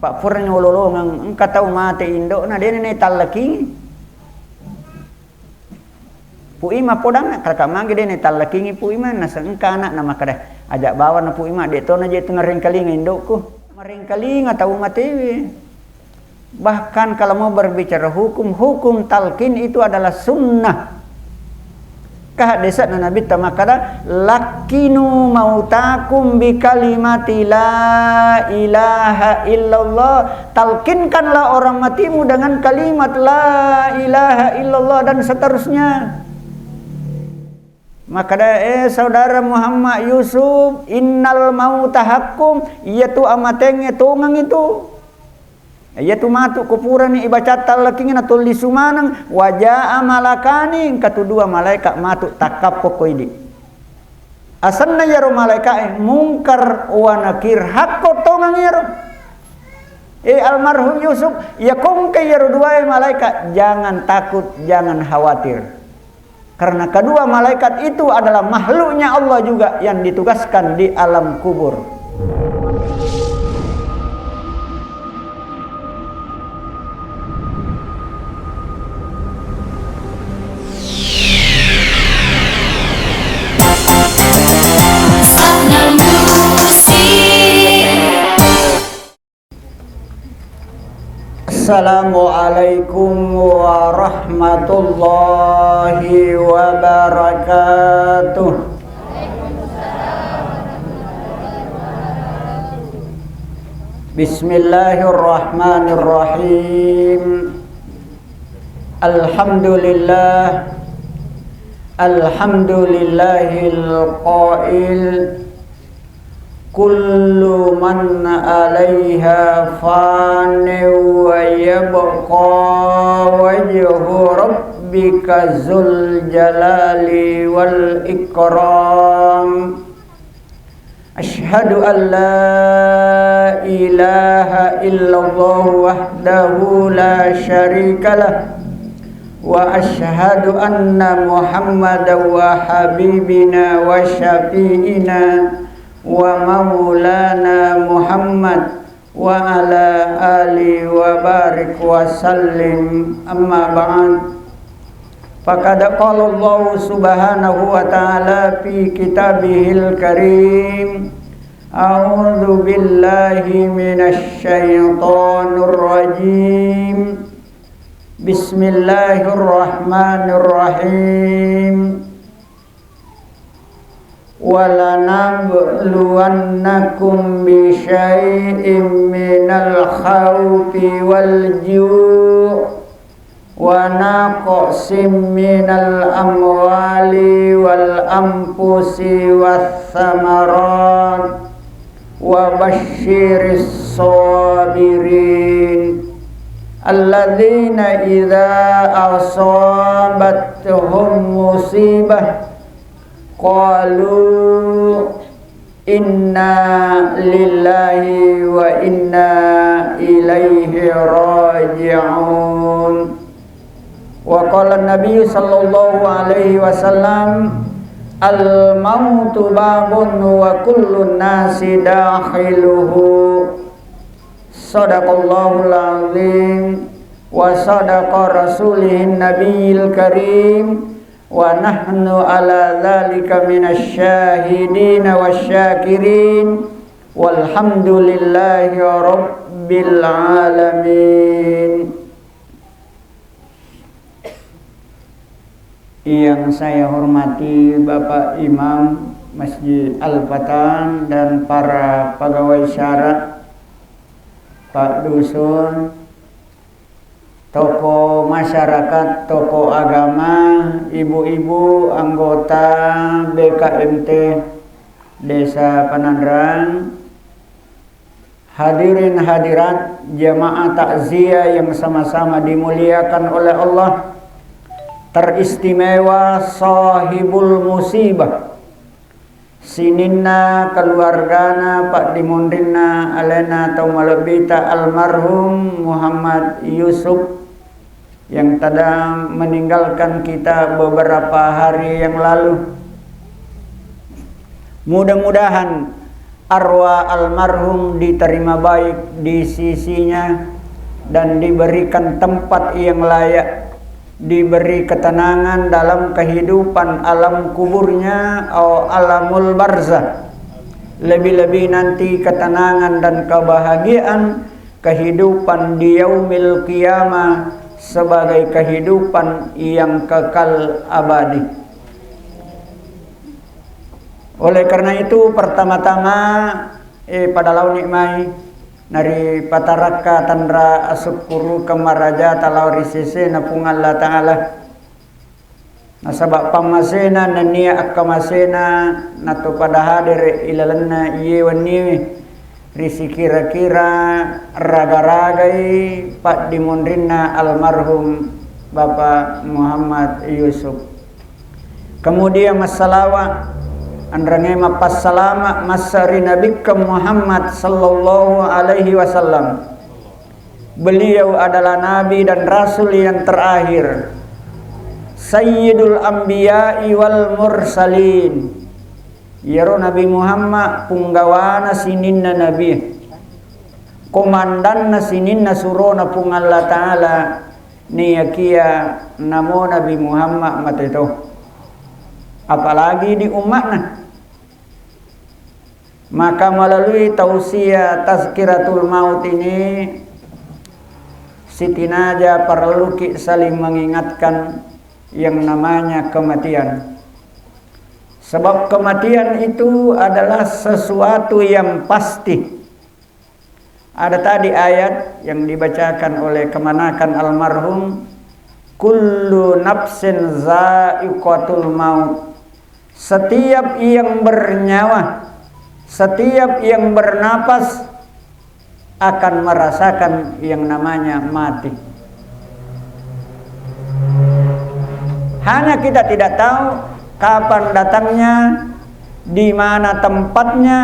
Pak Purnya ululungang engka tahu mati Indo na dia ni talaki. Pu ima podang kakak magi dia ni talaki pu ima nasa engka anak nama kada ajak bawa na pu ima dia to na je tengah ringkaling Indoku. Maringkaling tahu mati. Bahkan kalau mau berbicara hukum talqin itu adalah sunnah. Desa Nabi tamakada lakinu mautakum bi kalimati la ilaha illallah, talkinkanlah orang matimu dengan kalimat la ilaha illallah dan seterusnya. Maka saudara Muhammad Yusuf, innal mauta haqqum, iaitu amatenge tungang itu. Iaitu matu kupuran ni ibacat talaking na tuli sumanang wajaa malakani katudua malaikat matu takap kokoidi. Asanna yaro malaikat mungkar wa nakir hakko tongang yaro. Almarhum Yusuf ya kongke yaro dua malaikat, jangan takut, jangan khawatir. Karena kedua malaikat itu adalah makhluknya Allah juga yang ditugaskan di alam kubur. Assalamualaikum warahmatullahi wabarakatuh. Bismillahirrahmanirrahim. Alhamdulillah. Alhamdulillahil qail kullu man 'alaiha fani wa yabqa wajhu rabbika dzul jalali wal ikram. Asyhadu an la ilaha illallah wahdahu la syarikalah wa asyhadu anna Muhammadan wa habibina wa syafi'ina wa maulana Muhammad wa ala ali wa barik wa sallim, amma ba'd. Faqad qala Allah subhanahu wa ta'ala fi kitabihil karim, a'udzu billahi minasy syaithanir rajim, bismillahirrahmanirrahim. وَلَنَبْلُوَنَّكُمْ بِشَيْءٍ مِّنَ الْخَوْفِ وَالْجُوعِ وَنَقْصٍ مِّنَ الْأَمْوَالِ وَالْأَنفُسِ وَالثَّمَرَاتِ وَبَشِّرِ الصَّابِرِينَ الَّذِينَ إِذَا أَصَابَتْهُمْ مُصِيبَةٌ qalu inna lillahi wa inna ilaihi raji'un. Wa qala an-nabiy sallallahu alaihi wasallam al-mautu babun wa kullu nasi dakhiluhu. Sadaqallahul azim wa sadaqa rasulihin nabiyil karim wa nahnu ala dzalika minasy syahidin wasyakirin walhamdulillahi rabbil alamin. Yang saya hormati Bapak Imam Masjid Al-Fatan dan para pegawai syarat, Pak Dusun, tokoh masyarakat, tokoh agama, ibu-ibu anggota BKMT Desa Panandrang, hadirin hadirat jamaah takziah yang sama-sama dimuliakan oleh Allah, teristimewa sahibul musibah, sininna keluargana Pak Dimundrina alena atau malebita almarhum Muhammad Yusuf yang telah meninggalkan kita beberapa hari yang lalu. Mudah-mudahan arwah almarhum diterima baik di sisinya dan diberikan tempat yang layak, diberi ketenangan dalam kehidupan alam kuburnya atau alamul barzah. Lebih-lebih nanti ketenangan dan kebahagiaan kehidupan di yaumil qiyamah sebagai kehidupan yang kekal abadi. Oleh karena itu pertama-tama pada lau nikmai nari pataraka tandra asukuru kamaraja talau risese napung Allah Ta'ala nasabak pamasena nania akamasena nato pada hadir ilalanna iye waniwi risi kira-kira raga-ragai pak dimundrinna almarhum Bapak Muhammad Yusuf. Kemudian masalawat andrange mapas salama masari nabika Muhammad sallallahu alaihi wasallam. Beliau adalah nabi dan rasul yang terakhir, sayyidul anbiya'i wal mursalin. Yaro Nabi Muhammad punggawana sininna nabi, komandanna sininna surona pung Allah Ta'ala niyakia namo Nabi Muhammad mateto, apalagi di umatnya. Maka melalui tausiah tazkiratul maut ini Siti Najah perlu saling mengingatkan yang namanya kematian. Sebab kematian itu adalah sesuatu yang pasti. Ada tadi ayat yang dibacakan oleh kemanakan almarhum, kullu nafsin za'iqatul maut. Setiap yang bernyawa, setiap yang bernapas akan merasakan yang namanya mati. Hanya kita tidak tahu kapan datangnya, di mana tempatnya,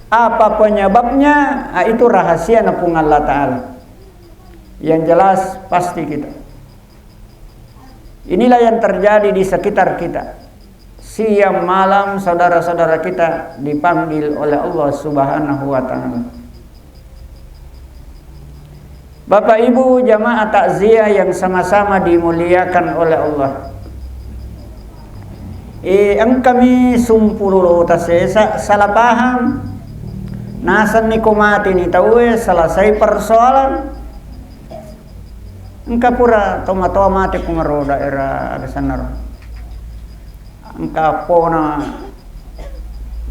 apa penyebabnya. Itu rahasia napung Allah Ta'ala. Yang jelas pasti kita. Inilah yang terjadi di sekitar kita. Siang malam saudara-saudara kita dipanggil oleh Allah Subhanahu wa Ta'ala. Bapak Ibu jamaah takziah yang sama-sama dimuliakan oleh Allah. Ang kami sumpululo tasesa salah paham. Nasan ni kumati ni tawe selesai persoalan. Engka pura tomato mati kumaro daerah ada sana. Engka pona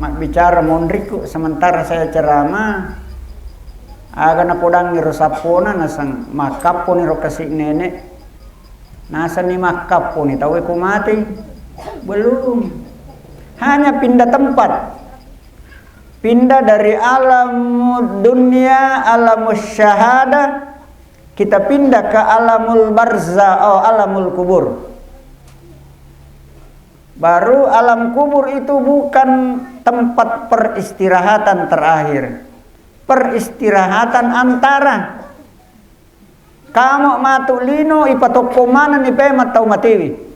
mak bicara mondriku sementara saya ceramah. Aga na podang ni rosapona nasang makapo ni rokasi nenek. Nasan ni makapo ni tawe kumati. Belum, hanya pindah tempat, pindah dari alam dunia, alam syahada, kita pindah ke alamul barzah atau alamul kubur. Baru alam kubur itu bukan tempat peristirahatan terakhir, peristirahatan antara kamu matulino ipatokomanan ipemat tau matiwi.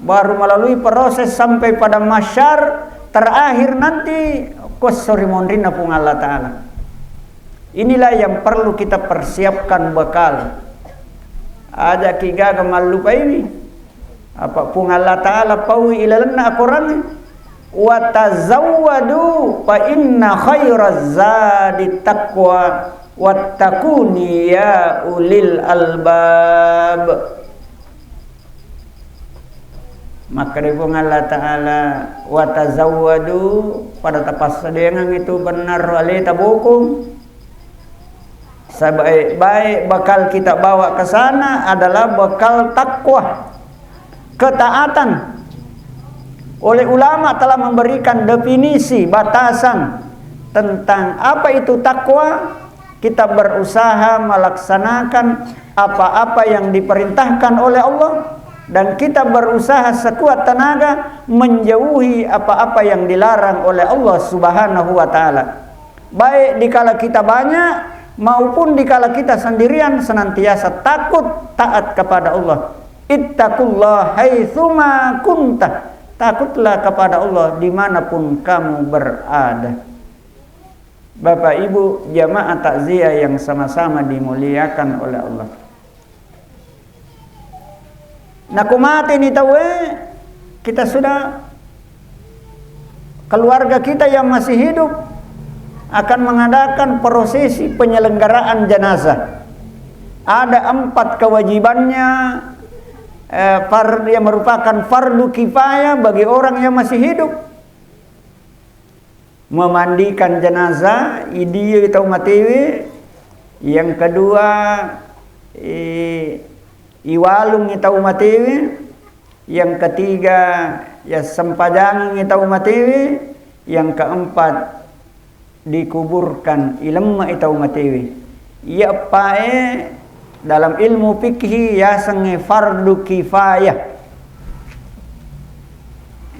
Baru melalui proses sampai pada masyar terakhir nanti kosori mondrina pung Allah Ta'ala. Inilah yang perlu kita persiapkan bekal. Ada kiga gemalupa ini. Apa pung Allah Ta'ala pawi ilalanna Al-Quran. Wa tazawwadu fa inna khairaz zadi taqwa wattaquni ya ulil albab. Maka dipun Allah Ta'ala wa tazawwadu pada tapas sedengang itu benar wali tabukung. Sebaik-baik bakal kita bawa ke sana adalah bakal takwa, ketaatan. Oleh ulama telah memberikan definisi batasan tentang apa itu takwa. Kita berusaha melaksanakan apa-apa yang diperintahkan oleh Allah. Dan kita berusaha sekuat tenaga menjauhi apa-apa yang dilarang oleh Allah Subhanahu wa Ta'ala. Baik dikala kita banyak maupun dikala kita sendirian senantiasa takut taat kepada Allah. Ittaqullah haitsuma kunta. takutlah kepada Allah dimanapun kamu berada. Bapak Ibu jamaah takziah yang sama-sama dimuliakan oleh Allah. Nah kumati ni tahu kita sudah, keluarga kita yang masih hidup akan mengadakan prosesi penyelenggaraan jenazah. Ada 4 kewajibannya yang merupakan fardu kifayah bagi orang yang masih hidup. Memandikan jenazah, idieu tau matiwi. Yang kedua, iwalung tau matiwi. Yang ketiga, ya sempajang tau matiwi. Yang keempat, dikuburkan ilemma tau matiwi. Ya pae dalam ilmu fikih ya sange fardu kifayah.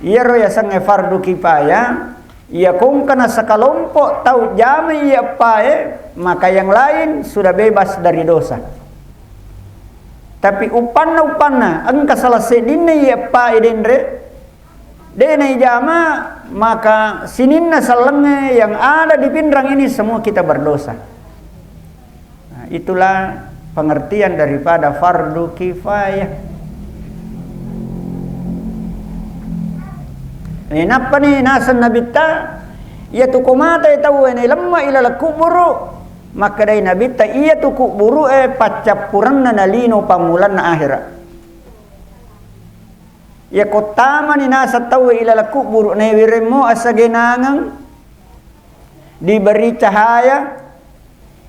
Ya ro ya sange fardu kifayah. Ya kung kana sakalompok tau jami ya pae, maka yang lain sudah bebas dari dosa. Tapi upanna engka selesai dinne ya pae dendre dene jama, maka sininna salenge yang ada di pindrang ini semua kita berdosa. Nah, itulah pengertian daripada fardu kifayah. Napa ni nasan nabita ia tu kumata tahu ini lemma ila kuburu, maka dai nabita ia tu kuburu pacapuran nalino pamulan na akhirat. Ya kotama ni nasa tahu ila kuburu na wiremo asagenangang diberi cahaya,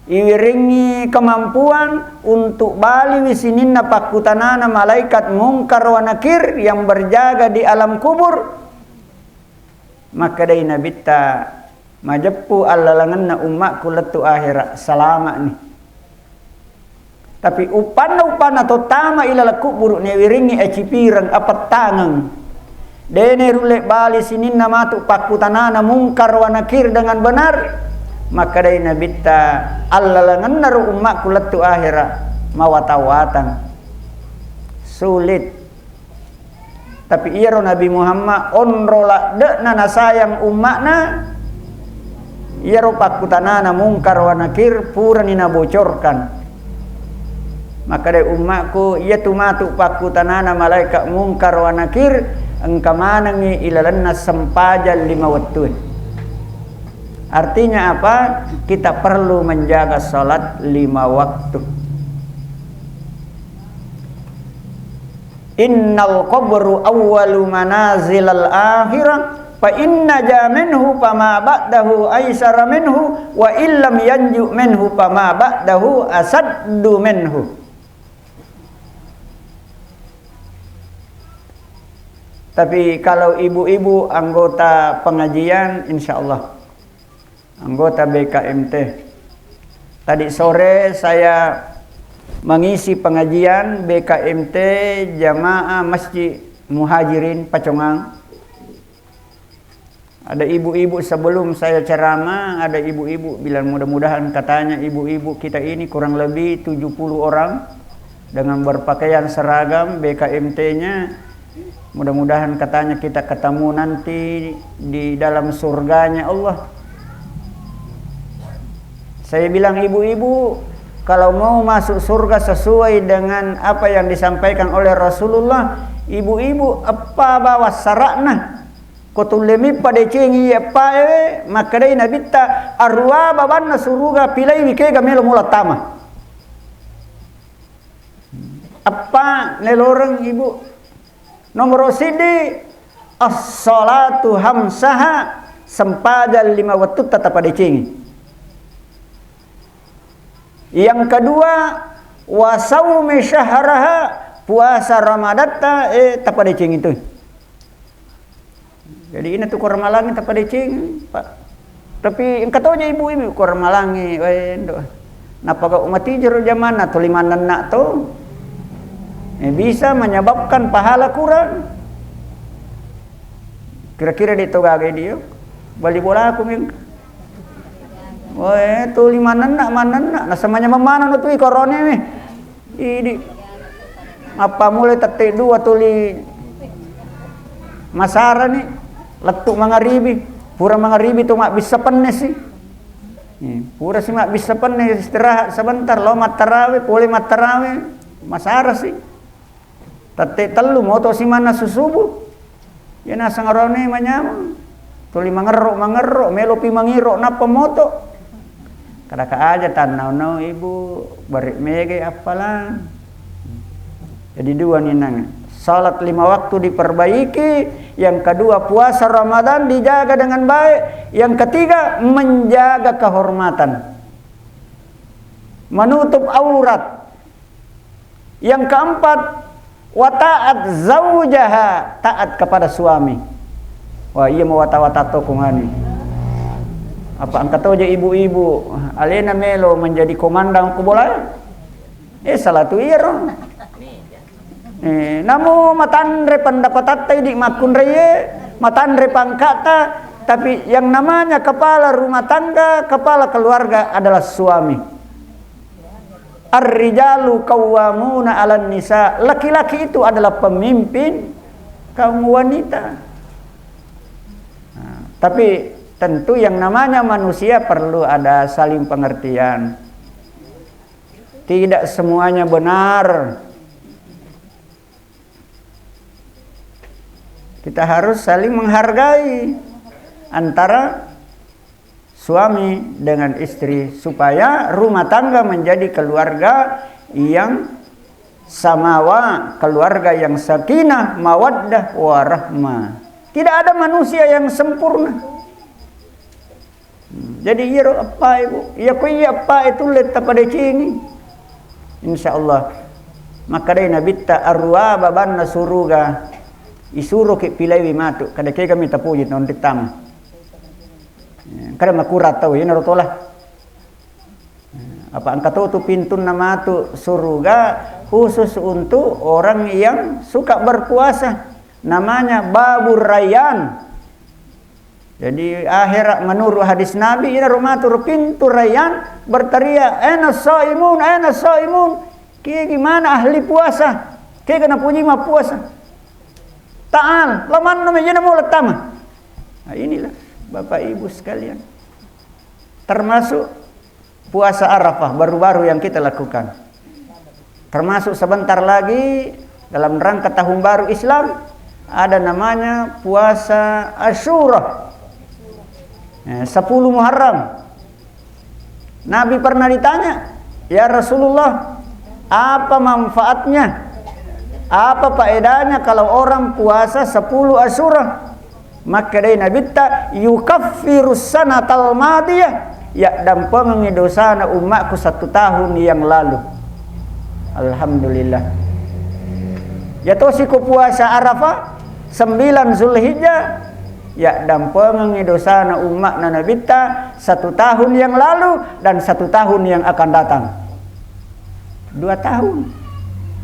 iwiringi kemampuan untuk bali wisinin na pakutanana malaikat mungkar wa nakir yang berjaga di alam kubur. Maka dai nabita majappu allalangan na umakku letu akhirat salama ni. Tapi upan atau tama ilala kubur ni wiringi ecipirang apat tangang. Dene rulek bali sinin na matu pakutanana mungkar wa nakir dengan benar. Maka dai nabita allalangan na umakku letu akhirat mawatawatan. Sulit. Tapi iya Nabi Muhammad onrola dekna na sayang umakna, iya pakutanana mungkar wa nakir puranina bocorkan. Maka dari umakku iya tumatu pakutanana malaikat mungkar wa nakir engka manangi ilalanna sempajal 5 waktu. Artinya apa? Kita perlu menjaga salat 5 waktu. Innal qabru awwalu manazilal akhirah fa inna jaminhu fama ba'dahu aisara minhu wa illam yanju minhu fama ba'dahu asaddu minhu. Tapi kalau ibu-ibu anggota pengajian insyaallah anggota BKMT, tadi sore saya mengisi pengajian BKMT Jamaah Masjid Muhajirin Pacongang. Ada ibu-ibu sebelum saya ceramah, ada ibu-ibu bilang mudah-mudahan katanya ibu-ibu kita ini kurang lebih 70 orang dengan berpakaian seragam BKMT-nya. Mudah-mudahan katanya kita ketemu nanti di dalam surganya Allah. Saya bilang ibu-ibu, kalau mau masuk surga sesuai dengan apa yang disampaikan oleh Rasulullah, ibu-ibu apa bawa sarakna kotulemi pada cengi apa maka dai nabita arwa babanna suruga pilai wike gamelo mula tama. Apa neloreng ibu? Nomor sidi as-salatu hamsaha sempajal 5 waktu tetap pada cengi. Yang kedua wasaumi syahraha puasa Ramadatta tapada cing itu. Jadi ini tuh kormalangi tapada cing, Pak. Tapi engkatonya ibu-ibu kormalangi endo. Napa ka umat jero zaman atau 5 nenak tuh bisa menyebabkan pahala kurang. Kira-kira ditogage dia bali bola aku ming. Wah, tu 5 nenak, nah samanya memana tu korone nih. Ini apa mulai tetek 2 tuli. masara ni letuk mangaribi, pura mangaribi tu mak bisa penes sih. Pura sih mak bisa penes istirahat sebentar lo mat tarawih, boleh mat tarawih masara sih. Tate telu moto si mana susubuh. Ya nasa ngarone manyam. Tuli mangerok melopi mangiro napa moto. Kadaka aja tanau ibu barik mege apalah. Jadi dua ninang. Salat 5 waktu diperbaiki, yang kedua puasa Ramadan dijaga dengan baik, yang ketiga menjaga kehormatan, menutup aurat, yang keempat wa ta'at zaujaha, taat kepada suami. Wah iya mau wata-wata tokongani. Apa angkat aja ibu-ibu alena melo menjadi komandang kubola? Salatu iya ron. Namu matandre pendapatan di makun reye, matandre pangkata, tapi yang namanya kepala rumah tangga, kepala keluarga adalah suami. Ar-rijalu qawwamuna 'alan nisa. Laki-laki itu adalah pemimpin kaum wanita. Tapi tentu yang namanya manusia perlu ada saling pengertian. Tidak semuanya benar. Kita harus saling menghargai antara suami dengan istri supaya rumah tangga menjadi keluarga yang samawa, keluarga yang sakinah, mawaddah, warahmah. Tidak ada manusia yang sempurna. Jadi iya apa ibu? Iya ko iya apa itu letak pada sini. Insyaallah. Maka dai nabitta arwa babanna suruga. Isuro ke pilai matu kada ke kami tapuji non ditam. Kada makurat tahu ya narotolah. Apa angkat tu pintun nama tu suruga khusus untuk orang yang suka berpuasa. Namanya babur rayyan. Jadi akhirat menurut hadis Nabi ina rumatur pintu rayyan berteriak ana shaimun ana shaimun. Ki gimana ahli puasa? Ki kana puji mah puasa. Ta'al, laman namanya mau letama. Nah inilah Bapak Ibu sekalian. Termasuk puasa Arafah baru-baru yang kita lakukan. Termasuk sebentar lagi dalam rangka tahun baru Islam ada namanya puasa Asyura. 10 Muharram. Nabi pernah ditanya, "Ya Rasulullah, apa manfaatnya? Apa faedahnya kalau orang puasa 10 Asyura?" Maka dari Nabi ta yukaffirus sanatal madiyah, ya dampengi dosana umatku 1 tahun yang lalu. Alhamdulillah. Ya tosiko puasa Arafah 9 Zulhijjah, ya dampengi dosana umat Nabi ta 1 tahun yang lalu dan 1 tahun yang akan datang. 2 tahun.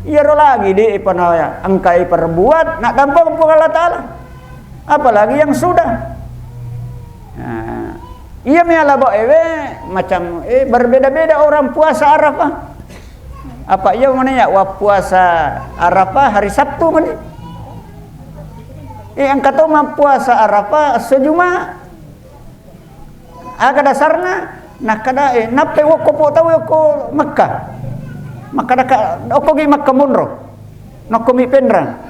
Iya lagi di panaya angkai perbuat nak tampang kepada Allah Ta'ala. Apalagi yang sudah. Nah, iya miala macam berbeda-beda orang puasa Arafah. Apa iya mana ya puasa Arafah hari Sabtu mana? Yang kata mah puasa Arafah sejuma. Aga dasarna nak kada nape woko tahu woko Makkah. Maka oko gi Makkah munro. Nokomi pendrang.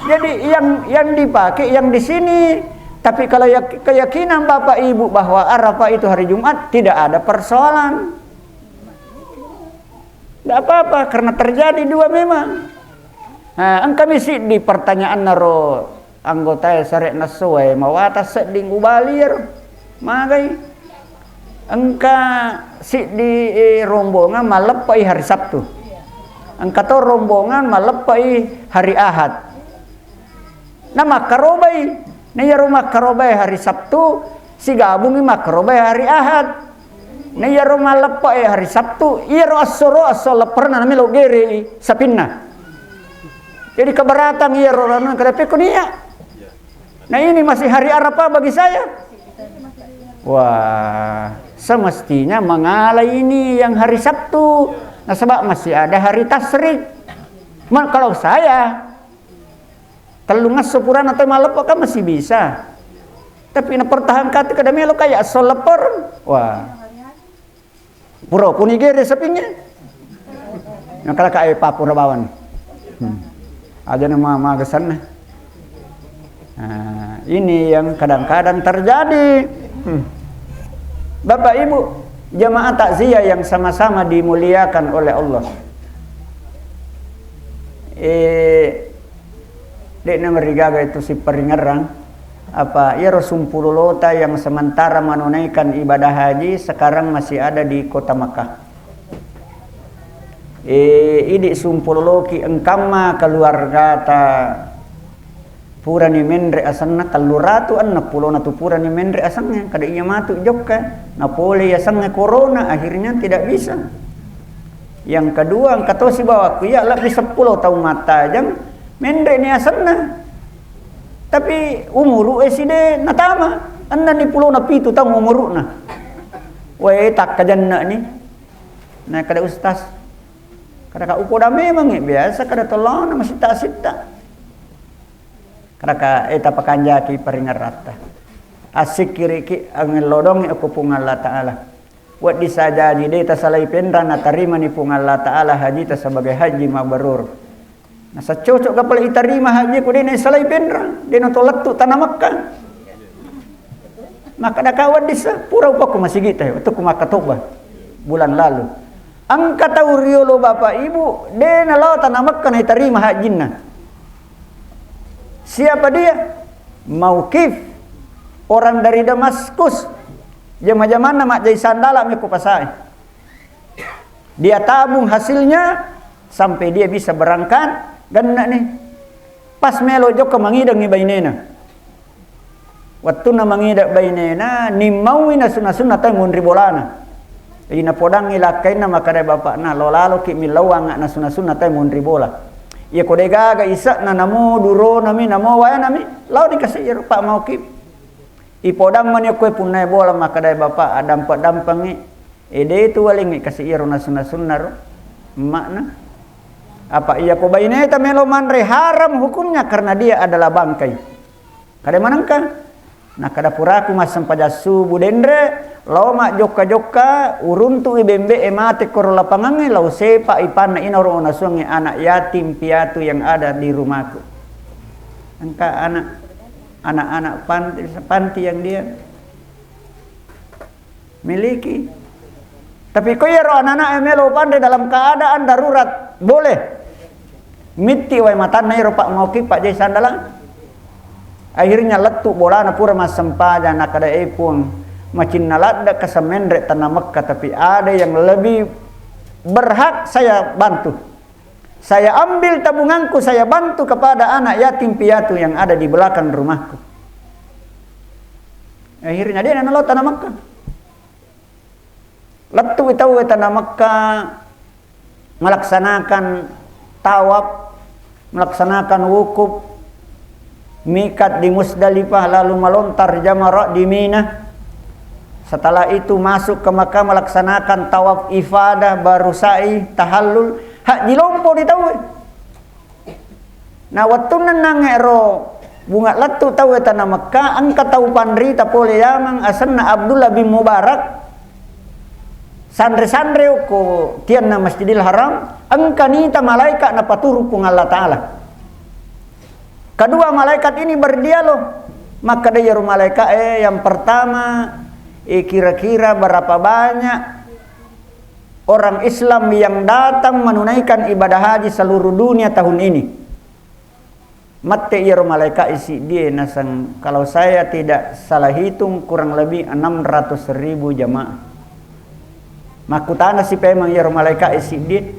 Jadi yang dipakai yang di sini, tapi kalau keyakinan Bapak Ibu bahwa Arafah itu hari Jumat tidak ada persoalan. Tidak apa-apa karena terjadi 2 memang. Nah, angka misi di pertanyaan naro anggota sarek nasuai mawata seding ubalir magai engka si di rombongan malepai hari Sabtu. Engka to rombongan malepai hari Ahad. Nah makarobai, nih rumah karobai hari Sabtu, si gabungi makarobai hari Ahad. Nih rumah lepai hari Sabtu, iro asoro asal pernah namilo gere sapinna. Jadi keberatan iro rana kedepe kunia. Nah ini masih hari Arafah bagi saya. Wah, semestinya mengalah ini yang hari Sabtu. Nah sebab masih ada hari Tasyrik. Kalau saya Kalau ngasupurana atau malapok kan masih bisa. Tapi na pertahankan kada melo kayak asal lepor. Wah. Puro punigere sapingnya. Yang kala kae papura bawan. Ada nama magasan na. Nah, ini yang kadang-kadang terjadi. Bapak Ibu, jamaah takziah yang sama-sama dimuliakan oleh Allah. Dek na marigaga itu si peringaran apa ya Rasulullah yang sementara menunaikan ibadah haji sekarang masih ada di kota Makkah. Idi sumpululoki engkama keluarga ta purani mendre asanna kaluratu anna pulona tu purani mendre asannya kada iya matu jokka napoli asannya corona akhirnya tidak bisa. Yang kedua angkato si bawaku ya lebih 10 tahun mata jang mendre ni asanna. Tapi umuru eside natama anna ni pulo na pitu tahun umuruna. Wae tak kajanna ni. Nah kada ustaz. Kada ka upo da memang biasa kada tolong masih tak sita. Kada ka eta pakanjaki peringarata. Asik kiri ang lodong aku pung Allah Taala. Wa disajadi de ta salai pendra na tarima ni pung Allah Taala haji ta sebagai haji mabrur. Nah cocok ka pala itarima haji ku dene salai pendra dene tolak tu tanah Makkah. Maka da kawan disa pura upa ku masih kita waktu ku makatoba bulan lalu. Angka tahu riolo Bapak Ibu dene lo tanah Makkah na itarima hajinna. Siapa dia? Mauqif orang dari Damaskus. Jama-jamana mak jai sandala me ku pasai. Dia tabung hasilnya sampai dia bisa berangkat. Ganna nih pas melo joko mangidang ni bainena waktu na mangidak bainena ni mauina sunna tay munri bolana ina podang ilakaina makada bapak na lolalo ki milawang na sunna tay munri bola ya kode gaga isa na namo duro nami namo waya nami law dikasih iro pak Mauqif ipodang man ya kue punai bola makada bapak dampangi ede itu waling kasih iro na sunna ro makna apa iya ko baineta melo manre haram hukumnya karena dia adalah bangkai. Kada manangka? Nah kada puraku masam pajasu budendre loma jokka uruntu ibembe emate kor lapangange lau sepa ipana inoro onasuange anak yatim piatu yang ada di rumahku. Angka anak-anak panti yang dia miliki. Tapi kau ya ro anak-anak melo pandai dalam keadaan darurat boleh. Miti wai matan nai ro Pak Mauqif Pak Jai Sandala. Akhirnya letu bolana pura mas sempaja nak ada epung macin nalada kasamendre tanah Makkah tapi ada yang lebih berhak saya bantu. Saya ambil tabunganku saya bantu kepada anak yatim piatu yang ada di belakang rumahku. Akhirnya dia nalo tanah Makkah. Letu tahu tanah Makkah melaksanakan tawaf, melaksanakan wukuf, mikat di Musdalifah lalu melontar jamarat di Mina. Setelah itu masuk ke Makkah melaksanakan tawaf ifadah baru sa'i tahallul hak jilompo ditahu. Nah waktu nangero bunga latu tahu tanah Makkah angka tahu pandri tapole yamang asanna Abdullah bin Mubarak sandre-sandre ko tian na Masjidil Haram angka nita malaikat na paturu kung Allah Ta'ala. Kedua malaikat ini berdialog. Maka dia malaikat yang pertama kira-kira berapa banyak orang Islam yang datang menunaikan ibadah haji seluruh dunia tahun ini. Mate ya malaikat isi dia nasang kalau saya tidak salah hitung kurang lebih 600.000 jamaah. Makutana si pemang ya malaikat isidit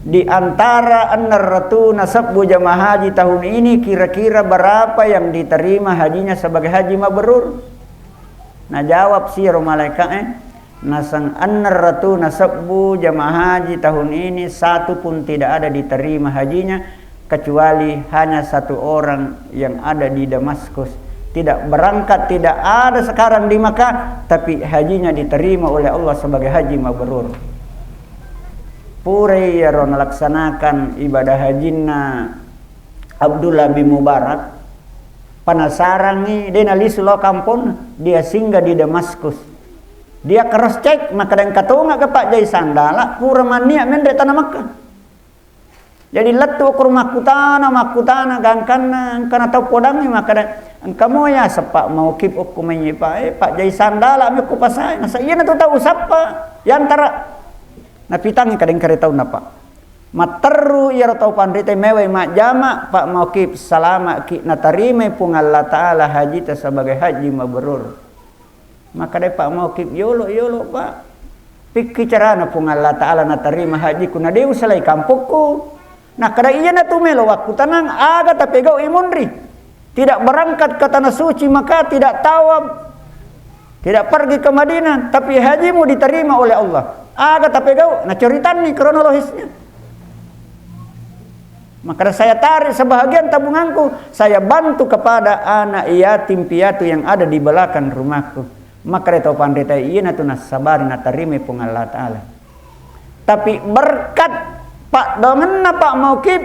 di antara 600 nasabbu jamaah haji tahun ini kira-kira berapa yang diterima hajinya sebagai haji mabrur? Nah jawab si malaikat nasang 600 nasabbu jamaah haji tahun ini satu pun tidak ada diterima hajinya kecuali hanya satu orang yang ada di Damaskus. Tidak berangkat, tidak ada sekarang di Makkah, tapi hajinya diterima oleh Allah sebagai haji mabrur. Pure ya ron laksanakan ibadah hajina Abdullah bin Mubarak penasaran nih dia nalis lo kampung dia singgah di Damaskus dia cross check maka dan katunga ke Pak Jai Sandala pura mania mende tanah Makkah jadi letu ke rumah makutana gangkana kana tau podang ni maka dan kamu ya sepak mau keep up kumenyi Pak Jai Sandala me ku pasai nasa iya na tu tahu sapa yang antara na pitang kadang kare tahu napa materu ya tau pandite mewe mak jama Pak mau keep salama ki natarime pung Allah taala haji ta sebagai haji mabrur maka dai Pak mau keep yolo Pak pikir carana pung Allah taala natarima haji ku na deus salai kampungku nah kada iya na tu melo waktu tanang aga tapi gau imunri tidak berangkat ke tanah suci maka tidak tawab tidak pergi ke Madinah tapi hajimu diterima oleh Allah aga tapi gau nah ceritan nih kronologisnya maka saya tarik sebahagian tabunganku saya bantu kepada anak yatim piatu yang ada di belakang rumahku maka dia tahu pandai iya na tu nasabari natarime pung Allah taala tapi berkat Pak dengan Pak Maukib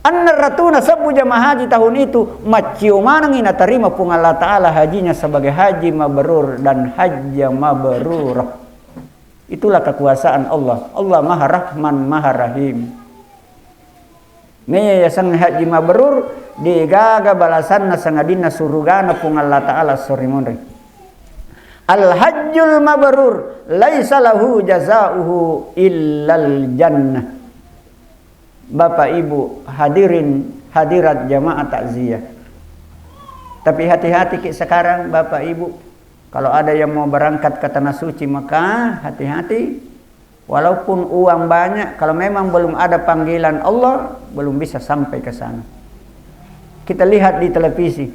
anna ratuna sabu jamaah haji tahun itu maciu manang ina tarima pung Allah taala hajinya sebagai haji mabrur dan hajja mabrur itulah kekuasaan Allah Maha Rahman Maha Rahim nih yayasan haji mabrur digaga balasan na sangadina surugana pung Allah taala sorimonri al hajjul mabrur laisa lahu jazaohu illal jannah. Bapak Ibu hadirin hadirat jamaah takziah tapi hati-hati sekarang Bapak Ibu kalau ada yang mau berangkat ke tanah suci maka hati-hati walaupun uang banyak kalau memang belum ada panggilan Allah belum bisa sampai ke sana kita lihat di televisi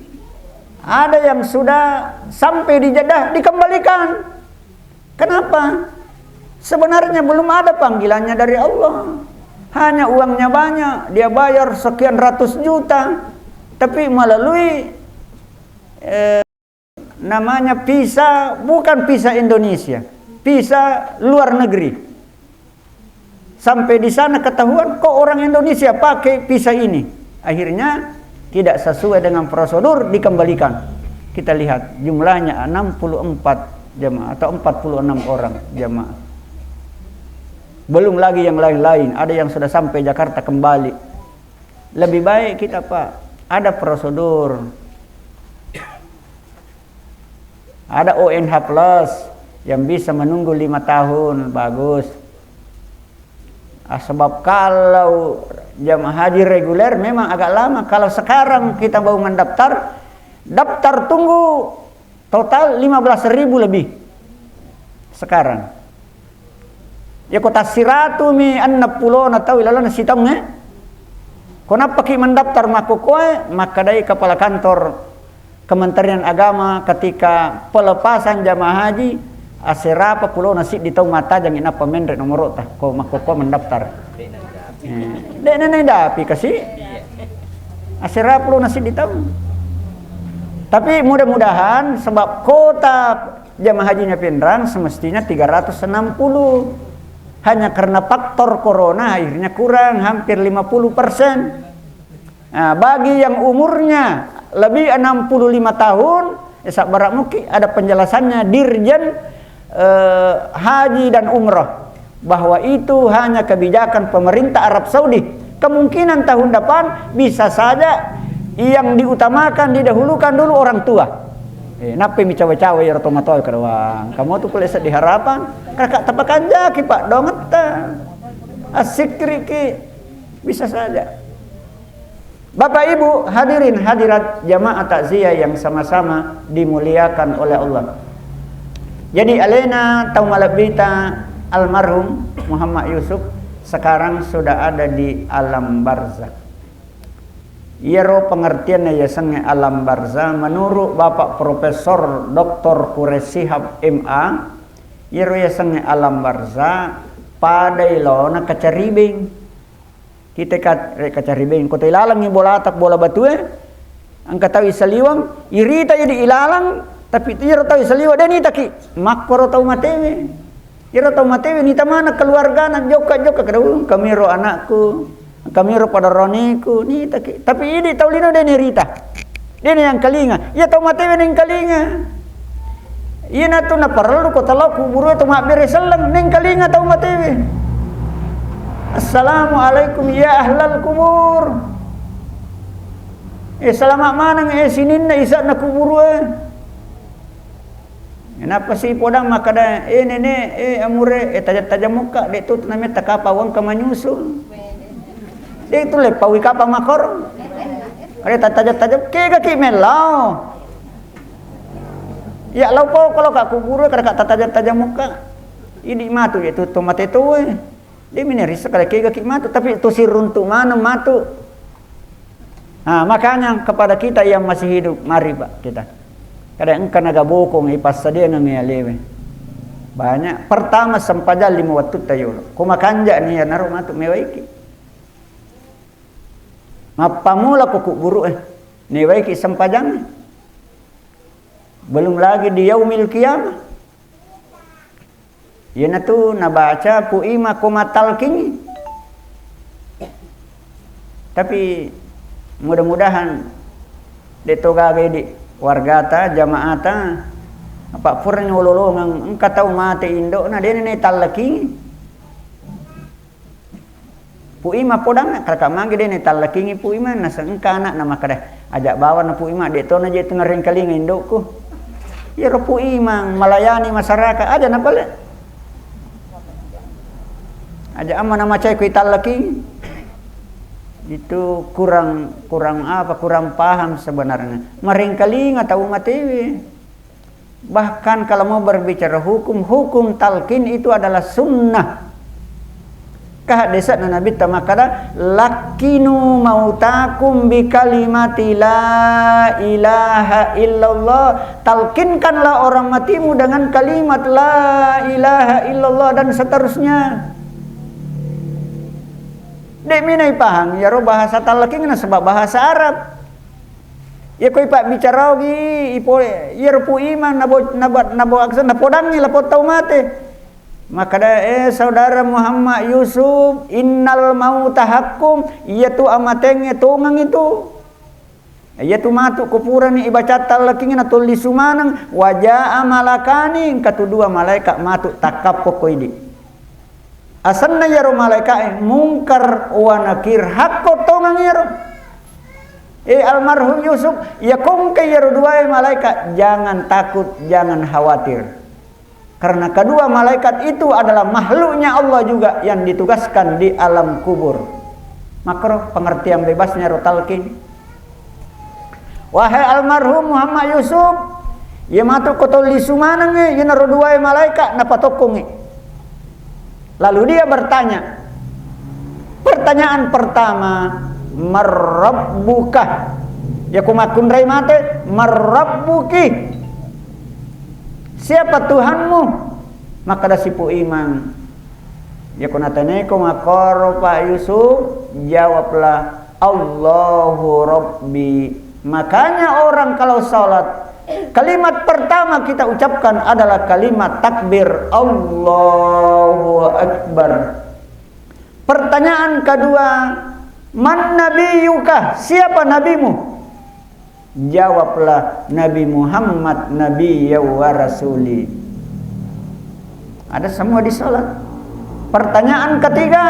ada yang sudah sampai di Jeddah dikembalikan kenapa sebenarnya belum ada panggilannya dari Allah hanya uangnya banyak dia bayar sekian ratus juta tapi melalui namanya visa bukan visa Indonesia visa luar negeri sampai di sana ketahuan kok orang Indonesia pakai visa ini akhirnya tidak sesuai dengan prosedur dikembalikan kita lihat jumlahnya 64 jamaah atau 46 orang jamaah belum lagi yang lain-lain ada yang sudah sampai Jakarta kembali lebih baik kita Pak ada prosedur ada ONH plus yang bisa menunggu 5 tahun bagus sebab kalau jamaah haji reguler memang agak lama kalau sekarang kita mau mendaftar daftar tunggu total 15.000 lebih sekarang ya kota siratu mi anna pulo na tahu ilalan sitangnya kenapa ki mendaftar makukoe maka dari kepala kantor Kementerian Agama ketika pelepasan jamaah haji asirapa pulo nasi di tahu mata jangan apa mendre nomor tah ko makuko mendaftar dek nene dapi kasih asirapa pulo nasi di tahu tapi mudah-mudahan sebab kota jamaah hajinya Pindrang semestinya 360 hanya karena faktor corona akhirnya kurang hampir 50%. Nah, bagi yang umurnya lebih 65 tahun, sak barak mungkin ada penjelasannya Dirjen Haji dan Umrah bahwa itu hanya kebijakan pemerintah Arab Saudi. Kemungkinan tahun depan bisa saja yang diutamakan didahulukan dulu orang tua. Napa mi cawe-cawe ya rotomatoi kedawang. Kamu tuh kuliah di harapan. Kakak tapakan jaki Pak dongeta. Asik kriki. Bisa saja. Bapak Ibu hadirin hadirat jamaah takziah yang sama-sama dimuliakan oleh Allah. Jadi alena taumalabita almarhum Muhammad Yusuf sekarang sudah ada di alam barzakh. Yero pengertiannya ya sange alam barzah menurut Bapak Profesor Dr. Kuresihab MA yero ya sange alam barzah pada ilona kacaribing kita kacaribing kota ilalang ni bola atak bola batu angkat tahu isaliwang irita jadi ilalang tapi yero tahu isaliwang dan ita ki makoro tahu matewe yero tahu matewe nita mana keluarga nak joka kada kami ro anakku Kami pada roniku ni tapi ini taulino dia ni rita. Dia ni yang kalinga. Ya tau mate yang kalinga. Iya na tu na perlu ko talo kuburu tu mak bere selang ning kalinga tau mate. Assalamualaikum ya ahlal kubur. Selamat manang sinin na isa na kuburu. Kenapa sih podang makada nene amure tajam muka dek tu namanya takapa wang kamanyusul. Dek tu le pawi kapa makor. Ada tajam ke kaki melau. Ya lau po kalau kak kuburu kada kak tajam muka. Ini matu itu tomat itu dia mineris kada ke kaki matu tapi itu siruntu mana matu. Nah, makanya kepada kita yang masih hidup mari Pak kita. Kada engka naga bokong ipas sadia ngalewe. Banyak pertama sampajal 5 waktu tayo. Kumakanja ni naro matu mewaiki. Mapamula ko kuburu ni waiki sampajang. Belum lagi di yaumil qiyamah. Yana tu nabaca puima komatalking. Tapi mudah-mudahan ditogage di wargata jamaata apa purnya ululungang engka tau mate indo na dia ni talaki puima podang kakak mangge dia ni talaki puima nasa engka anak nama kada ajak bawa na puima de to na je tu ngareng kaling indokku ya ro puima melayani masyarakat aja na pala aja amma nama cai ku talaki itu kurang paham sebenarnya. Meringkaling atau matewi. Bahkan kalau mau berbicara hukum talqin itu adalah sunnah. Kehadisan Nabi tamakala lakinu mautakum bi kalimati la ilaha illallah. Talqinkanlah orang matimu dengan kalimat la ilaha illallah dan seterusnya. Dek minai paham ya ro bahasa talaki ngana sebab bahasa Arab. Ya koi pak bicara lagi ipo ya ro pu iman nabo aksan napodang ni lapot tau mate. Maka da saudara Muhammad Yusuf innal mauta haqqum iatu amateng tungang itu. Iatu matu kupuran ni ibacat talaki ngana tulis sumanang wajaa malakani katudua malaikat matu takap pokoidi. Asanna yaro malaikat mungkar wa nakir hakko tongang yaro almarhum Yusuf ya kongke yaro dua malaikat jangan takut jangan khawatir karena kedua malaikat itu adalah makhluknya Allah juga yang ditugaskan di alam kubur makro pengertian bebasnya ro talqin wahai almarhum Muhammad Yusuf ya matu kotol lisumanang ye ro dua malaikat napatokong lalu dia bertanya, pertanyaan pertama, marrabbuka? Ya kumakun rai mate, marrabbuki? Siapa Tuhanmu? Maka dah sipu iman. Ya kunatane kumakor Pak Yusuf, jawablah Allahu Rabbi. Makanya orang kalau salat kalimat pertama kita ucapkan adalah kalimat takbir Allahu Akbar. Pertanyaan kedua, man nabiyuka? Siapa nabimu? Jawablah Nabi Muhammad nabiyya wa rasuli. Ada semua di salat. Pertanyaan ketiga,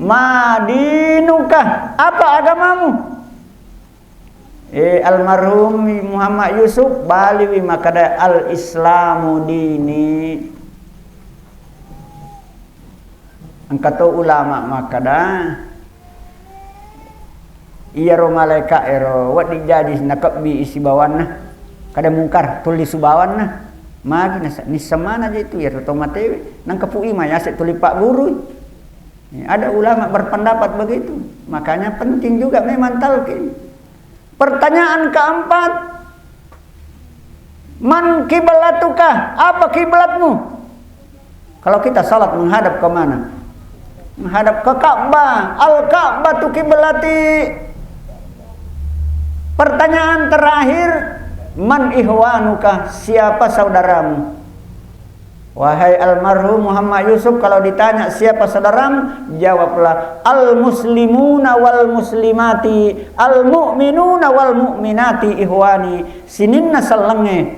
madinuka? Apa agamamu? Almarhum Muhammad Yusuf baliwi makada al-islamu dini. Angkato ulama makada iya ro malaika ero wat dijadi nakab bi isi bawanna kada mungkar tulis subawanna magi ni semana aja itu ya otomatis nang kepui mah ya tuli Pak Guru. Ada ulama berpendapat begitu. Makanya penting juga memang talqin. Pertanyaan keempat, man kiblatuka? Apa kiblatmu? Kalau kita salat menghadap ke mana? Menghadap ke Ka'bah. Al-Ka'bah tu kiblati. Pertanyaan terakhir, man ihwanuka? Siapa saudaramu? Wahai almarhum Muhammad Yusuf, kalau ditanya siapa saudaramu, jawablah al-muslimuna wal muslimati, al-mu'minuna wal mu'minati ihwani. Sininna sallange,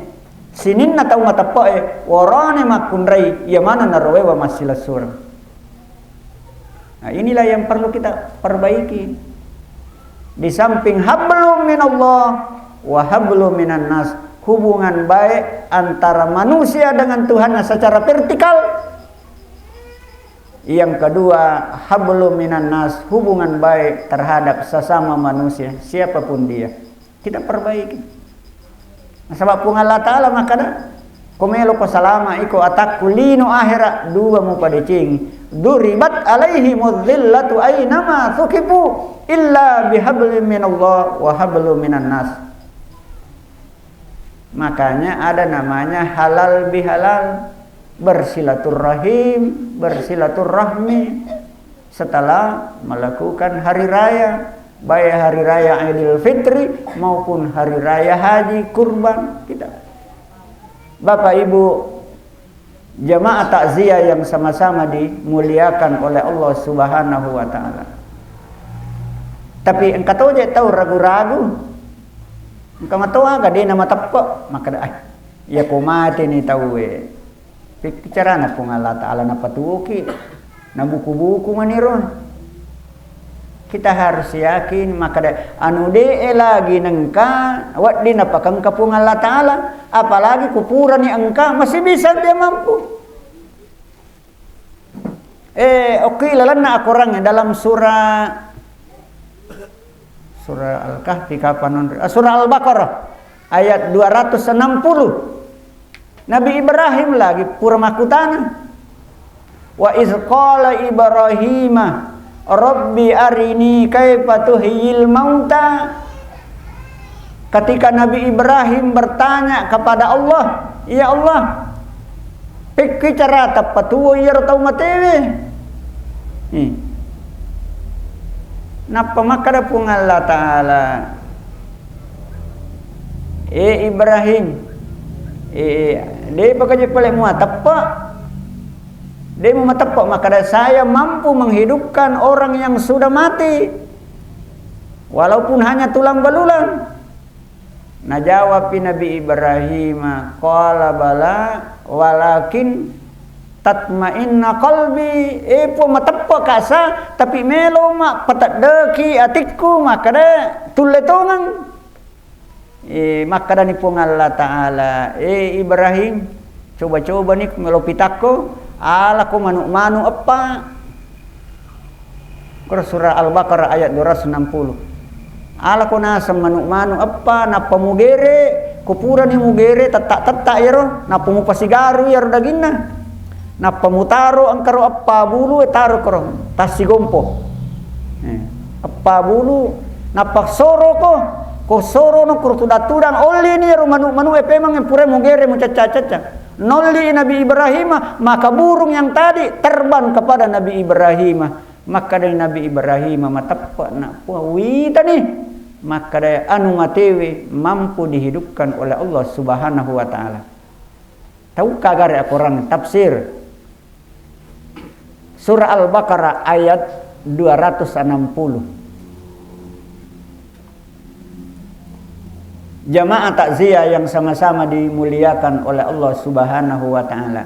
sininna tau matapoe, warane makunrai, yamana narwe wa masilasur. Nah, inilah yang perlu kita perbaiki. Di samping hablum minallah wa hablum minan nas, hubungan baik antara manusia dengan Tuhannya secara vertikal. Yang kedua, hablum minan nas, hubungan baik terhadap sesama manusia, siapapun dia. Kita perbaiki. Sebab pun Allah Ta'ala makana komelo ko salama iko atakku lino akhirat dua mu padecing. Duribat alaihi mudzillatu aynama thukifu illa bihablim minallah wa hablum minan nas. Makanya ada namanya halal bihalal, bersilaturahim, bersilaturahmi setelah melakukan hari raya, baik hari raya Idul Fitri maupun hari raya haji kurban. Kita Bapak Ibu jamaah takziah yang sama-sama dimuliakan oleh Allah Subhanahu wa taala. Tapi engkau tahu ragu-ragu, engkau tahu agak dia nama tepak, maka dah ya ko mati ni tahu bicara na pun Allah Ta'ala na patuki na buku-buku maniron. Kita harus yakin maka dah anu de lagi nengka wat di napakang kapung Allah Ta'ala, apalagi kupuran ni engka masih bisa dia mampu. Oke lalanna aku orangnya dalam surah Al-Kahfi kapan? Surah Al-Baqarah ayat 260. Nabi Ibrahim lagi pura makutana. Wa iz qala Ibrahima Rabbi arini kaifa tuhyil mauta. Ketika Nabi Ibrahim bertanya kepada Allah, ya Allah, pikir cara tapatu ya tau matewe. Napa makada pun Allah Ta'ala Ibrahim dia bekerja paling muat tepak, dia mau tepak maka saya mampu menghidupkan orang yang sudah mati walaupun hanya tulang belulang. Nah jawab Nabi Ibrahim, qala bala walakin tatma'inna qalbi, po matepa kasa tapi melo mak patat deki atikku maka da tuletongan. Maka da ni pun Allah Ta'ala Ibrahim coba-coba ni melopitako ala ko manu-manu apa. Surah Al-Baqarah ayat 260. Ala ko nasa manu-manu apa na pamugere kupura ni mugere tatak-tatak yaro na pumupasigaru yaro daginna. Na pamutaro ang karo apa bulu taro karo tasigompo. Apa bulu na paksoro ko soro no kurtu daturan oli ni manu pemang yang pure mugere mu caca-caca. Nolli Nabi Ibrahim maka burung yang tadi terbang kepada Nabi Ibrahim. Maka dari Nabi Ibrahim matappa na puwita ni. Maka dari anu matewe mampu dihidupkan oleh Allah Subhanahu wa taala. Tahu kagare aku orang tafsir Surah Al-Baqarah ayat 260. Jamaah takziah yang sama-sama dimuliakan oleh Allah Subhanahu wa taala.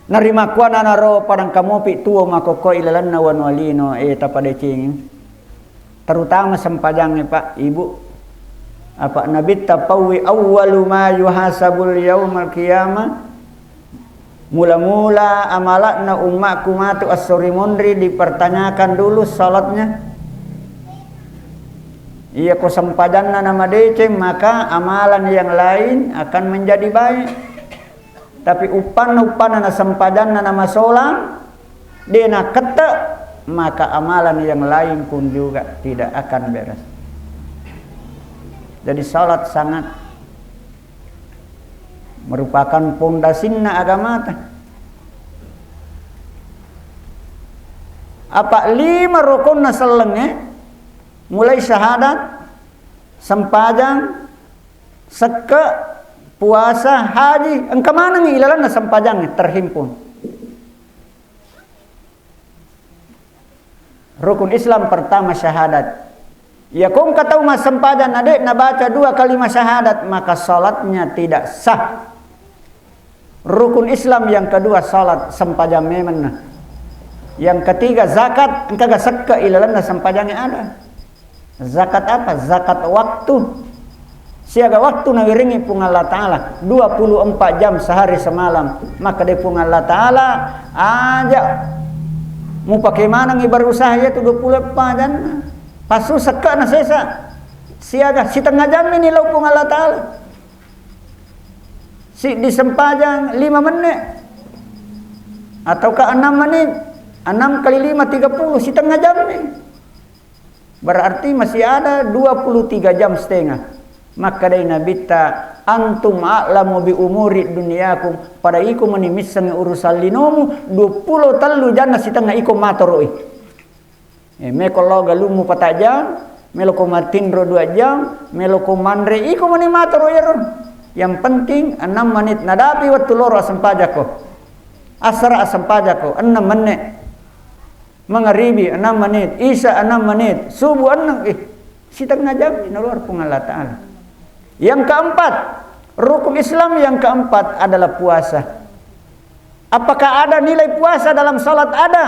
Narima kuana naro parang kamopi tuo makoko ilalanna wan walino tapadecing. Terutama sempajang Pak Ibu. Apa nabi tapawi awwalu ma yuhasabul yaumal qiyamah. Mula-mula amalatna ummaku matu as-suri mundri dipertanyakan dulu salatnya. Iya ko sempadanna nama deceng maka amalan yang lain akan menjadi baik. Tapi upan na sempadanna nama solang dena ketek maka amalan yang lain pun juga tidak akan beres. Jadi salat sangat merupakan pondasinna agama. Apa 5 rukunna selenge mulai syahadat, sempajang, seke, puasa, haji, engkau mana ngi ilalan na sampajang terhimpun. Rukun Islam pertama syahadat. Ya kung kataw mas sampajan adik na baca 2 kalimat syahadat, maka salatnya tidak sah. Rukun Islam yang kedua salat sampajang memang. Yang ketiga zakat, engkau gak sekka ilalan na sampajangnya ada. Zakat apa? Zakat waktu. Siaga waktu na wiringi pung Allah Ta'ala 24 jam sehari semalam. Maka dia pung Allah Ta'ala aja mau pakai mana ngibar usaha ya tu 24 jam. Pasu sekka na sesa. Siaga si tengah jam ini lau pung Allah Ta'ala. Si di sempajang 5 menit. Ataukah 6 menit. 6 kali 5 30 si tengah jam ni. Berarti masih ada 23 jam setengah. Maka dari Nabi ta antum a'lamu bi umuri dunyakum, pada iku menimisan urusan linomu 20 talu jana si tengah iku matoroi. Me kalau galumu patajam, meloko matindro 2 jam, meloko manre iku meni matoroi ron. Yang penting 6 menit nadapi waktu loro asam pajako. Asra asam pajako 6 menit. Maghribi 6 menit, isya 6 menit, subuh 6 si tengah jam di luar pun Allah Ta'ala. Yang keempat, rukun Islam yang keempat adalah puasa. Apakah ada nilai puasa dalam salat? Ada.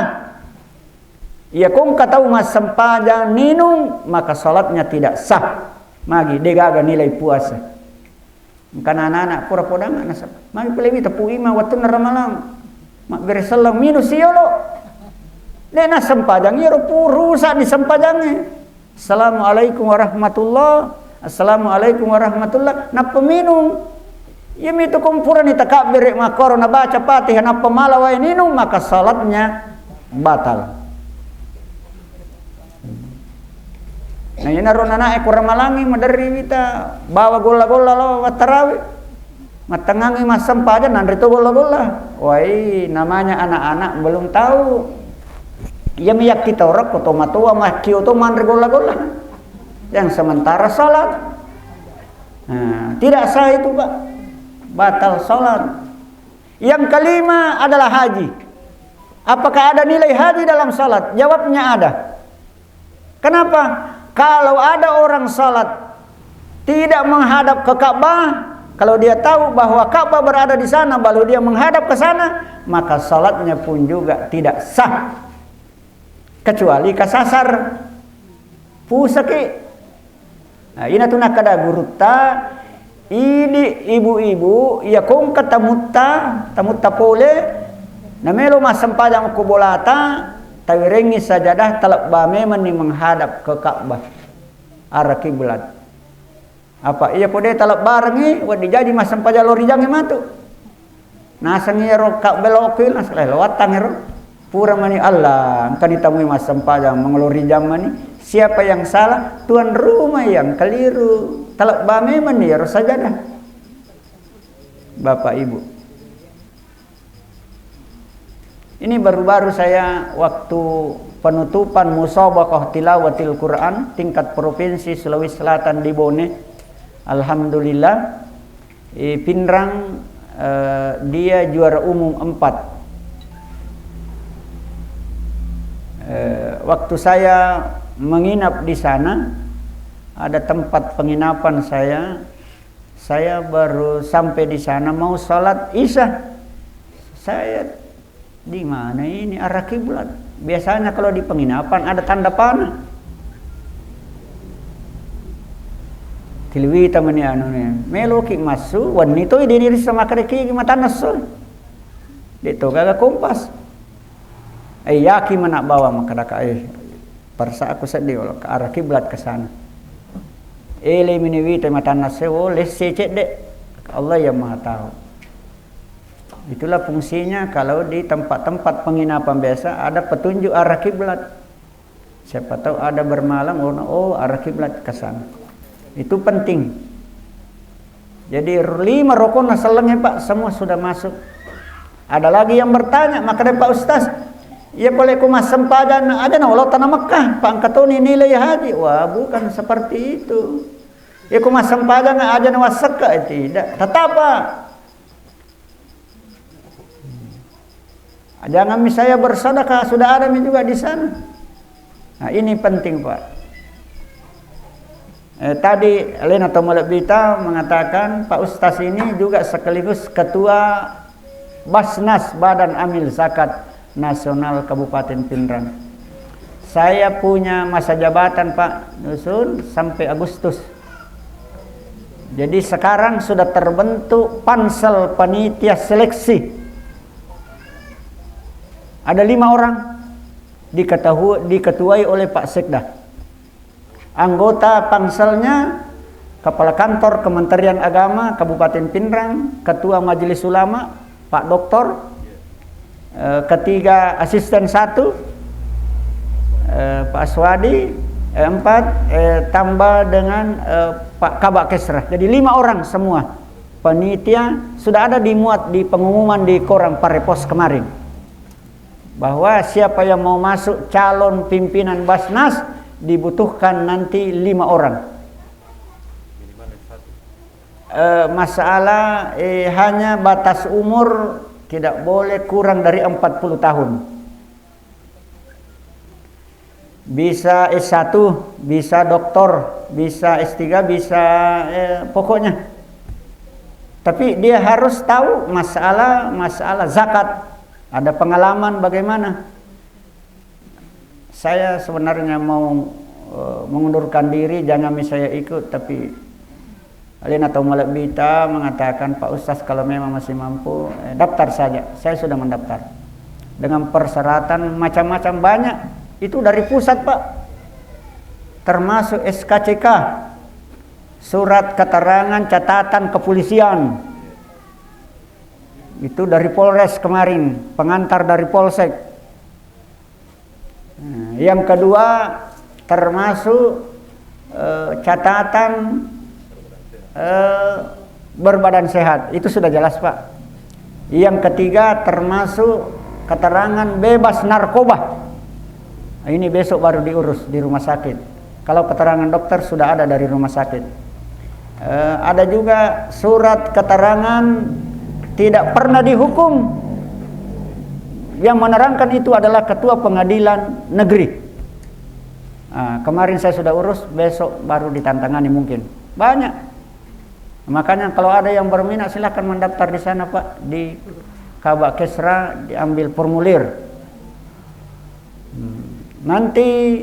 Ya kung katau mas sempajang ninung, maka salatnya tidak sah. Magi degaga nilai puasa. Karena anak-anak pura-pura nasab. Magi pelewi tepu ima waktu naramalang. Mak beresalang minus siolo. Nena sempajang iro rusak di sempajangnya. Assalamualaikum warahmatullah. Assalamualaikum warahmatullah. Na peminum. Ya itu kumpuran ni takabir makoro na baca Fatihah na pemalawai ninum, maka salatnya batal. Nah ini naron anak kurang malangi madari kita bawa gola-gola lo tarawih. Matangangi mas sempajang nandri to gola-gola. Wai namanya anak-anak belum tahu. Ya miyak kita orang koto matua mah kioto mandre gola-gola. Yang sementara salat. Nah, tidak sah itu Pak. Batal salat. Yang kelima adalah haji. Apakah ada nilai haji dalam salat? Jawabnya ada. Kenapa? Kalau ada orang salat tidak menghadap ke Ka'bah, kalau dia tahu bahwa Ka'bah berada di sana, lalu dia menghadap ke sana, maka salatnya pun juga tidak sah. Kecuali kasasar pusaki. Nah, ina tu nak kada guruta ini ibu-ibu ya kong tamutta pole namelo masampajang ko bolata tawirengi sajadah talak bame meni menghadap ke Ka'bah arah kiblat. Apa iya pode talak barengi wadi jadi masampajang lori jange matu. Nasangi ro ka belokil nasaleh lawatang ro. Pura mani Allah, kan ditamui mas sempajang mengelori jam mani. Siapa yang salah? Tuan rumah yang keliru. Talak bame mani harus sajadah. Bapak Ibu. Ini baru-baru saya waktu penutupan musabaqah tilawatil Quran tingkat provinsi Sulawesi Selatan di Bone. Alhamdulillah Pinrang dia juara umum 4. Waktu saya menginap di sana, ada tempat penginapan saya baru sampai di sana mau sholat isya. Saya di mana ini arah kiblat? Biasanya kalau di penginapan ada tanda panah. Tilwi tamani anu nih, meloki masuk wanito ini sama kereki mata nasul. Dito gaga kompas. Yaki mana bawa makadaka persa aku sedih ke arah kiblat ke sana. Ele miniwi mata nasewo lesecet dek. Allah yang Maha tahu. Itulah fungsinya kalau di tempat-tempat penginapan biasa ada petunjuk arah kiblat. Siapa tahu ada bermalam oh arah kiblat ke sana. Itu penting. Jadi 5 rukun selengnya Pak semua sudah masuk. Ada lagi yang bertanya maka dari Pak Ustaz, ya boleh kumas sempadan ada na Allah tanah Mekah pangkatoni nilai haji. Wah bukan seperti itu. Iku masam pada nggak aja nawasaka tidak. Tetapa. Jangan misalnya bersedekah, sudah ada juga di sana. Nah ini penting Pak. Tadi Lena Tomolebita mengatakan Pak Ustaz ini juga sekaligus ketua Basnas Badan Amil Zakat Nasional Kabupaten Pindrang. Saya punya masa jabatan Pak Dusun sampai Agustus. Jadi sekarang sudah terbentuk pansel panitia seleksi. Ada 5 orang diketuai oleh Pak Sekda. Anggota panselnya Kepala Kantor Kementerian Agama Kabupaten Pindrang, Ketua Majelis Ulama Pak Doktor, ketiga asisten 1 Pak Aswadi, 4 tambah dengan Pak Kabak Kesra. Jadi 5 orang semua panitia sudah ada dimuat di pengumuman di koran Parepos kemarin bahwa siapa yang mau masuk calon pimpinan Basnas dibutuhkan nanti 5 orang. Masalah hanya batas umur tidak boleh kurang dari 40 tahun. Bisa S1, bisa doktor, bisa S3, bisa pokoknya. Tapi dia harus tahu masalah zakat. Ada pengalaman bagaimana. Saya sebenarnya mau mengundurkan diri, jangan saya ikut, tapi Alina Tomolebita mengatakan Pak Ustaz kalau memang masih mampu daftar saja. Saya sudah mendaftar dengan persyaratan macam-macam banyak. Itu dari pusat Pak, termasuk SKCK, surat keterangan catatan kepolisian, itu dari Polres kemarin, pengantar dari Polsek. Yang kedua termasuk catatan berbadan sehat, itu sudah jelas Pak. Yang ketiga termasuk keterangan bebas narkoba. Ini besok baru diurus di rumah sakit. Kalau keterangan dokter sudah ada dari rumah sakit. Ada juga surat keterangan tidak pernah dihukum. Yang menerangkan itu adalah Ketua Pengadilan Negeri. Kemarin saya sudah urus, besok baru ditantangani mungkin. Banyak. Makanya kalau ada yang berminat silahkan mendaftar di sana Pak, di Kabak Kesra, diambil formulir. Nanti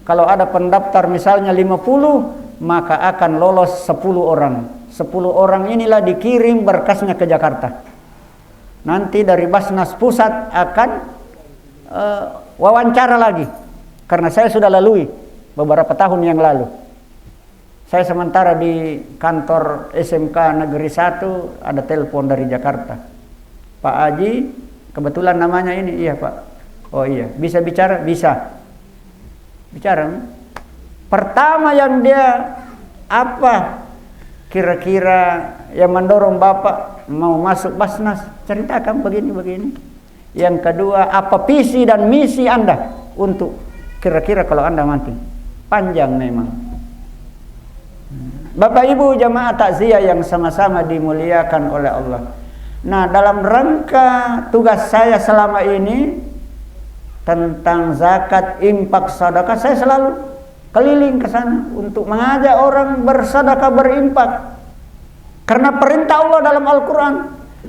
kalau ada pendaftar misalnya 50, maka akan lolos 10 orang. 10 orang inilah dikirim berkasnya ke Jakarta. Nanti dari Basnas Pusat akan wawancara lagi. Karena saya sudah lalui beberapa tahun yang lalu. Saya sementara di kantor SMK Negeri 1 ada telepon dari Jakarta. Pak Haji, kebetulan namanya ini, iya Pak. Oh iya, bisa bicara? Bisa. Bicara. Pertama yang dia apa kira-kira yang mendorong Bapak mau masuk Basnas? Ceritakan begini-begini. Yang kedua, apa visi dan misi Anda untuk kira-kira kalau Anda mati? Panjang memang. Bapak Ibu jamaah takziah yang sama-sama dimuliakan oleh Allah. Nah, dalam rangka tugas saya selama ini tentang zakat, infak, sedekah, saya selalu keliling ke sana untuk mengajak orang bersedekah, berinfak. Karena perintah Allah dalam Al-Qur'an,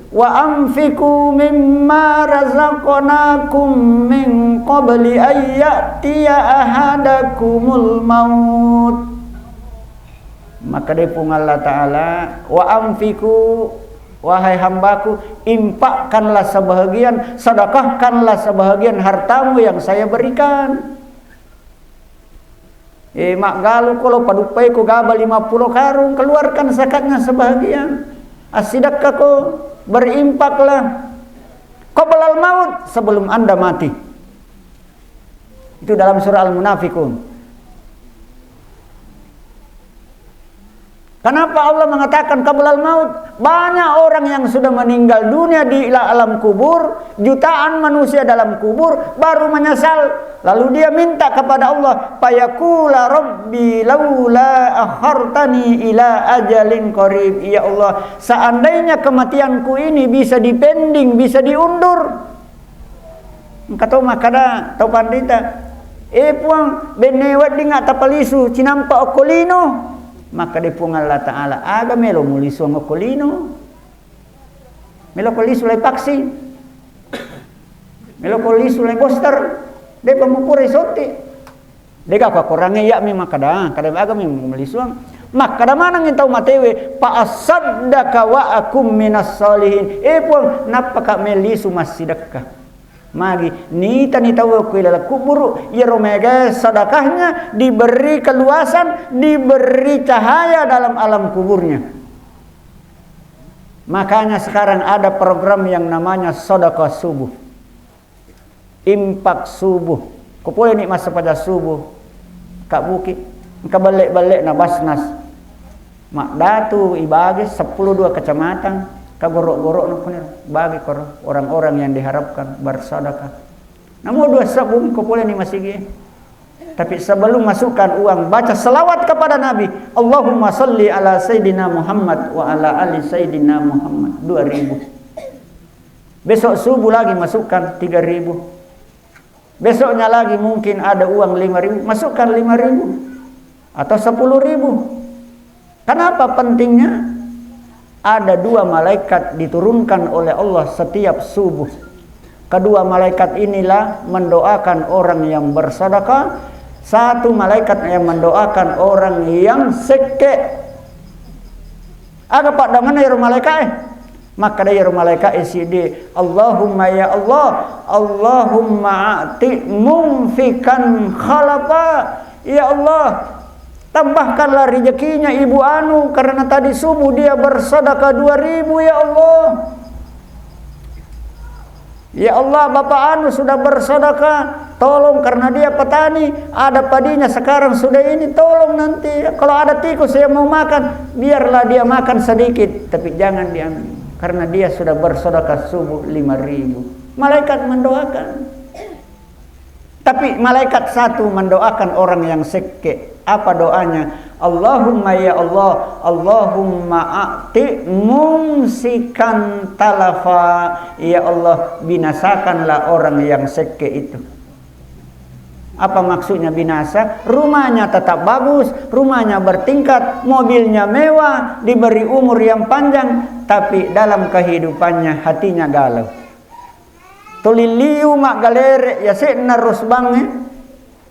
wa anfiqu mimma razaqnakum min qabli ayyatiya ahadakumul maut. Maka dipung Allah Ta'ala, wa anfiqu, wahai hambaku, infakkanlah sebahagian, sedekahkanlah sebahagian hartamu yang saya berikan. Mak galu kalau padupai ku gaba 50 karung, keluarkan zakatnya sebahagian. Asidakku, berinfaklah qablal maut, sebelum Anda mati. Itu dalam surah Al-Munafikun. Kenapa Allah mengatakan qablal maut? Banyak orang yang sudah meninggal dunia di alam kubur, jutaan manusia dalam kubur baru menyesal. Lalu dia minta kepada Allah, fayaqula rabbi laula akhartani ila ajalin qarib. Ya Allah, seandainya kematianku ini bisa dipending, bisa diundur. Kata makada tau pandita, puang benewat dinga tapalisu cinampa okolino. Maka dipung Allah Ta'ala aga melo mulisu ang okolino, melo kolisu lay paksi, melo kolisu lay poster, de pamupure soti, dega ka korange ya mi makada aga mi mulisuang, makada manang intau matewe pa asaddaka wa akum minas salihin. Puang napaka melisu masidakka magi nita tahu kuilala kuburu ya romega sedekahnya diberi keluasan, diberi cahaya dalam alam kuburnya. Makanya sekarang ada program yang namanya sedekah subuh, impak subuh. Kupulai ni masa pada subuh kak bukit kabalik-balik na basnas mak datu ibagi 10 kecamatan kagorok-gorok na punir bagi kor orang-orang yang diharapkan bersedekah. Namun 2 sabun ko pula ni masigi. Tapi sebelum masukkan uang, baca selawat kepada Nabi. Allahumma salli ala Sayyidina Muhammad wa ala ali Sayyidina Muhammad 2000. Besok subuh lagi masukkan 3000. Besoknya lagi mungkin ada uang 5000, masukkan 5000 atau 10000. Kenapa pentingnya? Ada 2 malaikat diturunkan oleh Allah setiap subuh. Kedua malaikat inilah mendoakan orang yang bersedekah. Satu malaikat yang mendoakan orang yang seke. Aga pak damana ya malaikat maka da ya malaikat isidi Allahumma ya Allah, Allahumma ati mumfikan khalafa. Ya Allah, tambahkanlah rezekinya Ibu Anu karena tadi subuh dia bersedekah 2000 ya Allah. Ya Allah, Bapak Anu sudah bersedekah, tolong karena dia petani, ada padinya sekarang sudah ini, tolong nanti kalau ada tikus saya mau makan, biarlah dia makan sedikit tapi jangan diambil karena dia sudah bersedekah subuh 5000. Malaikat mendoakan. Tapi malaikat satu mendoakan orang yang seke. Apa doanya? Allahumma ya Allah, Allahumma a'ti mumsikan talafa. Ya Allah, binasakanlah orang yang seke itu. Apa maksudnya binasa? Rumahnya tetap bagus, rumahnya bertingkat, mobilnya mewah, diberi umur yang panjang, tapi dalam kehidupannya hatinya galau. Tuliliu mak galere ya sekna rusbangnya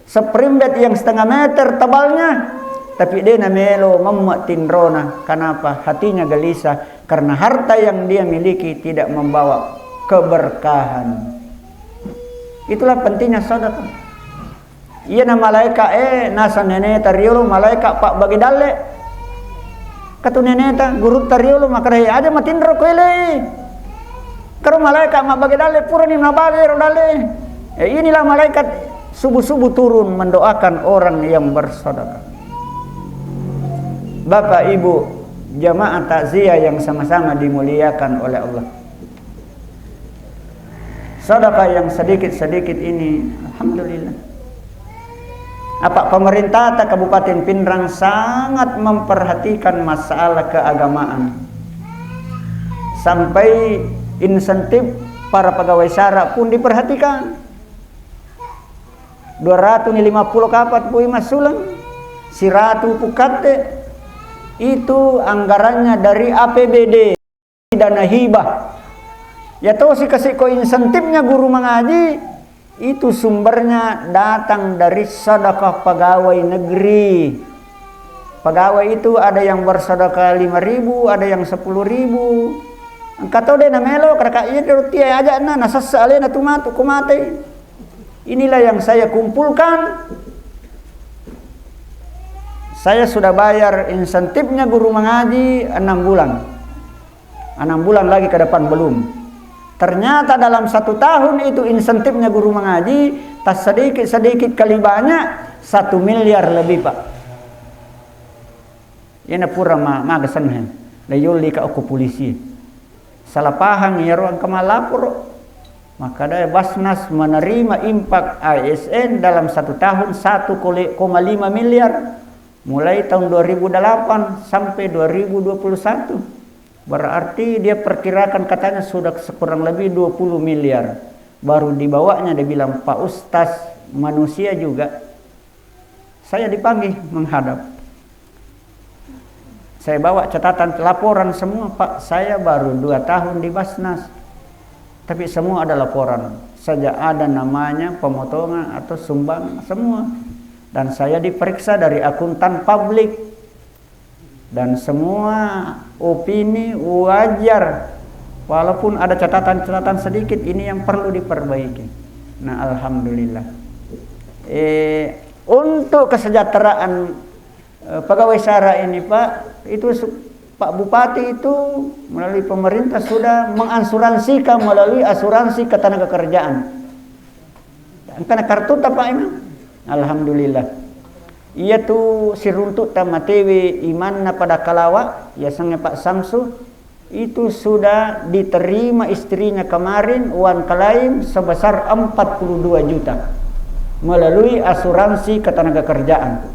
seperimbet yang 1/2 meter tebalnya, tapi dia namelo memak tinrona. Kenapa? Hatinya gelisah karena harta yang dia miliki tidak membawa keberkahan. Itulah pentingnya sedekah. Iya na malaikat nasa neneta riolo malaikat pak bagi dalle katu neneta guru tariolo makarai aja matindro koile. Kalau malaikat mak bagi dalle pura ni nabagi ro dalle. Inilah malaikat subuh-subuh turun mendoakan orang yang bersedekah. Bapak Ibu jamaah takziah yang sama-sama dimuliakan oleh Allah. Sedekah yang sedikit-sedikit ini alhamdulillah. Apa pemerintah Kabupaten Pindrang sangat memperhatikan masalah keagamaan. Sampai insentif para pegawai syara pun diperhatikan. 250 kapat pui masulang si ratu pukate itu anggarannya dari APBD dana hibah. Ya tahu sih kasih ko insentifnya guru mengaji itu sumbernya datang dari sedekah pegawai negeri. Pegawai itu ada yang bersedekah 5.000, ada yang 10.000. Kata dia namelo kakak itu tiai aja na nasasa alena tumatu kumate. Inilah yang saya kumpulkan. Saya sudah bayar insentifnya guru mengaji 6 bulan. 6 bulan lagi ke depan belum. Ternyata dalam 1 tahun itu insentifnya guru mengaji tas sedikit-sedikit kali banyak 1 miliar lebih Pak. Yana pura magasan hen. Layuli ka aku polisi. Salah paham ya ruang kemalapur. Maka dari Basnas menerima impak ASN dalam 1 tahun 1,5 miliar. Mulai tahun 2008 sampai 2021. Berarti dia perkirakan katanya sudah sekurang lebih 20 miliar. Baru dibawanya dia bilang, Pak Ustaz manusia juga. Saya dipanggil menghadap. Saya bawa catatan laporan semua, Pak. Saya baru 2 tahun di Basnas. Tapi semua ada laporan. Sejak ada namanya pemotongan atau sumbang semua. Dan saya diperiksa dari akuntan publik. Dan semua opini wajar. Walaupun ada catatan-catatan sedikit, ini yang perlu diperbaiki. Nah, alhamdulillah. Untuk kesejahteraan pegawai SARA ini, Pak, itu Pak Bupati itu melalui pemerintah sudah mengasuransikan melalui asuransi ketenagakerjaan. Karena kartu Pak Imam. Alhamdulillah. Ia tu siruntuk tamatewe imanna pada kalawa, ya sange Pak Samsu itu sudah diterima istrinya kemarin uang klaim sebesar 42 juta melalui asuransi ketenagakerjaan.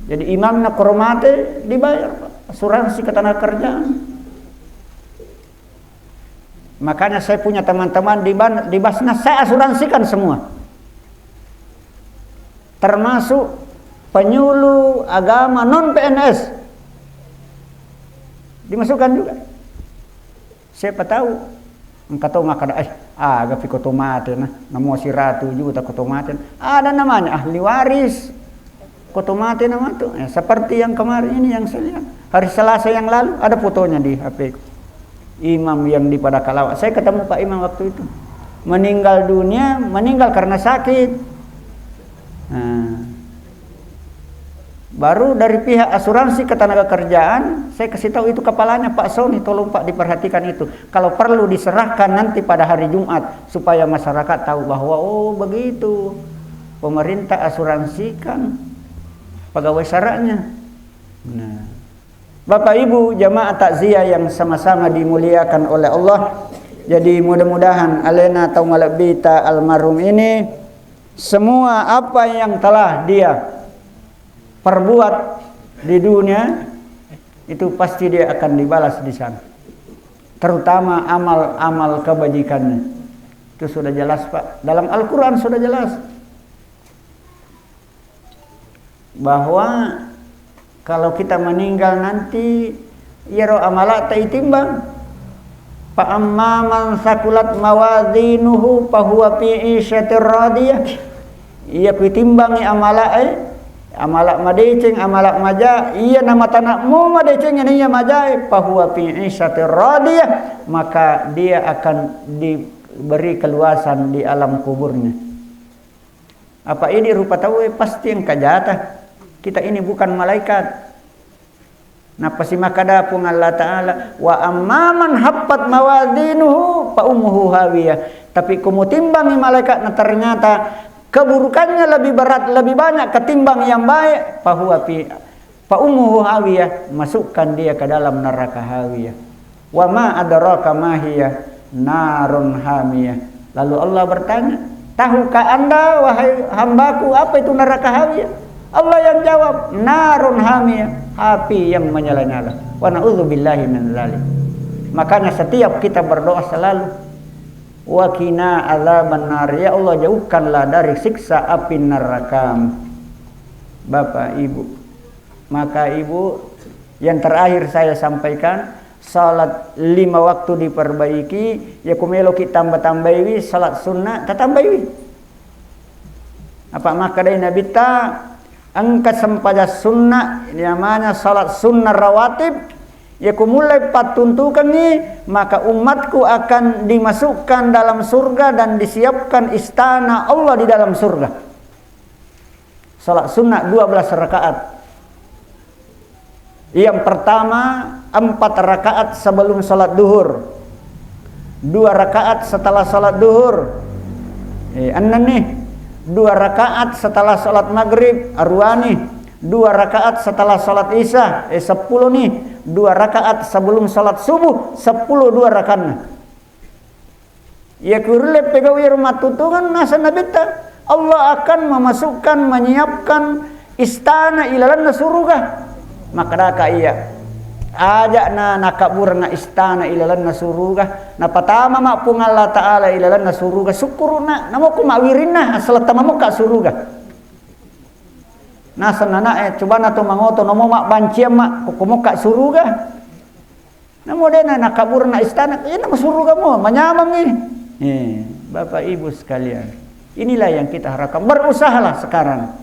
Jadi imamna koromate dibayar Pak, asuransi ketenagakerjaan. Makanya saya punya teman-teman di Basnas, saya asuransikan semua. Termasuk penyuluh agama non PNS. Dimasukkan juga. Siapa tahu engkau tahu ngakada agak kotomate nah namo si ratu juga kotomate. Ada namanya ahli waris. Kotomate nama itu. Seperti yang kemarin ini yang saya lihat. Hari Selasa yang lalu ada fotonya di HP. Imam yang di Padakalawa. Saya ketemu Pak Imam waktu itu. Meninggal dunia, meninggal karena sakit. Nah, baru dari pihak asuransi ketenagakerjaan saya kasih tahu itu kepalanya Pak Sony, tolong Pak diperhatikan itu. Kalau perlu diserahkan nanti pada hari Jumat supaya masyarakat tahu bahwa oh begitu pemerintah asuransikan pegawai SARA-nya. Nah, Bapak Ibu jamaah takziah yang sama-sama dimuliakan oleh Allah. Jadi mudah-mudahan alena taumalabita almarhum ini semua apa yang telah dia perbuat di dunia itu pasti dia akan dibalas di sana. Terutama amal-amal kebajikannya. Itu sudah jelas Pak. Dalam Al-Quran sudah jelas. Bahwa kalau kita meninggal nanti yaro amalat taitimbang. Fa amma man sakulat mawazinuhu fa huwa fi 'isyatir radiyah. Ia kutimbangi amalak madeceng amalak maja ia nama tanakmu madeceng ini ya maja fa huwa fi 'isyatir radiyah, maka dia akan diberi keluasan di alam kuburnya. Apa ini rupa tahu pasti yang kajata. Kita ini bukan malaikat. Napa si makada pun Allah Ta'ala wa amman haffat mawazinuhu fa ummuhu hawiyah. Tapi kamu timbangi malaikat nah ternyata keburukannya lebih berat, lebih banyak ketimbang yang baik, fa ummuhu hawiyah, masukkan dia ke dalam neraka hawiyah. Wa ma adraka ma hiya narun hamiyah. Lalu Allah bertanya, tahukah Anda wahai hambaku apa itu neraka hawiyah? Allah yang jawab, narun hamiyah, api yang menyala-nyala. Wa na'udzubillahi min dzalik. Makanya setiap kita berdoa selalu wa qina adzaban nar, ya Allah jauhkanlah dari siksa api neraka. Bapak Ibu, maka Ibu yang terakhir saya sampaikan, salat 5 waktu diperbaiki, ya kumelo kita tambah-tambahi salat sunnah tambahi. Apa maka dari Nabi ta angkat sempaja sunnah namanya salat sunnah rawatib ya kumulai patuntukan nih, maka umatku akan dimasukkan dalam surga dan disiapkan istana Allah di dalam surga. Salat sunnah 12 rakaat. Yang pertama 4 rakaat sebelum salat duhur, 2 rakaat setelah salat duhur, nih 2 rakaat setelah salat maghrib arwani, 2 2 rakaat setelah salat Isya, 10 nih, 2 rakaat sebelum salat subuh, 10 2 rakaat. Ya kurle pegawai rumah tutungan nasa nabita, Allah akan memasukkan, menyiapkan istana ilalan surga. Maka daka iya ajak na nakabur na istana ilalan surga. Na patama mak pung Allah Ta'ala ilalan surga. Syukur na namo ko mawirin na asal tamamu ka surga. Nasa nana coba na to mangoto namo mak banciam mak kukumo ka surga. Namo de na nakabur na istana iya na surga mo manyamang ni. Bapak Ibu sekalian, inilah yang kita harapkan. Berusahalah sekarang,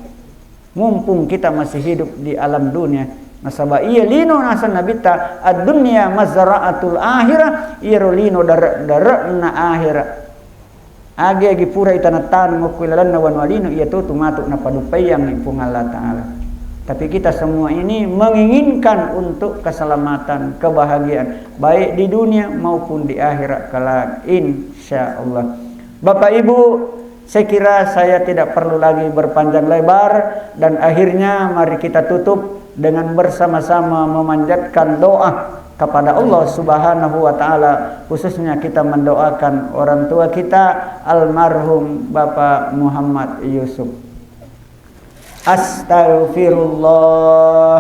mumpung kita masih hidup di alam dunia. Nasaba iya lino nasa nabita ad-dunya mazra'atul akhirah, iya lino darana akhirah. Agi pura itanatan ngokuilalan na wanwalino iya tutu matuk na padupayang ipung Allah Ta'ala. Tapi kita semua ini menginginkan untuk keselamatan, kebahagiaan, baik di dunia maupun di akhirat kelak, insyaallah. Bapak Ibu, saya kira saya tidak perlu lagi berpanjang lebar, dan akhirnya mari kita tutup dengan bersama-sama memanjatkan doa kepada Allah Subhanahu wa Ta'ala. Khususnya kita mendoakan orang tua kita almarhum Bapak Muhammad Yusuf. Astaghfirullah,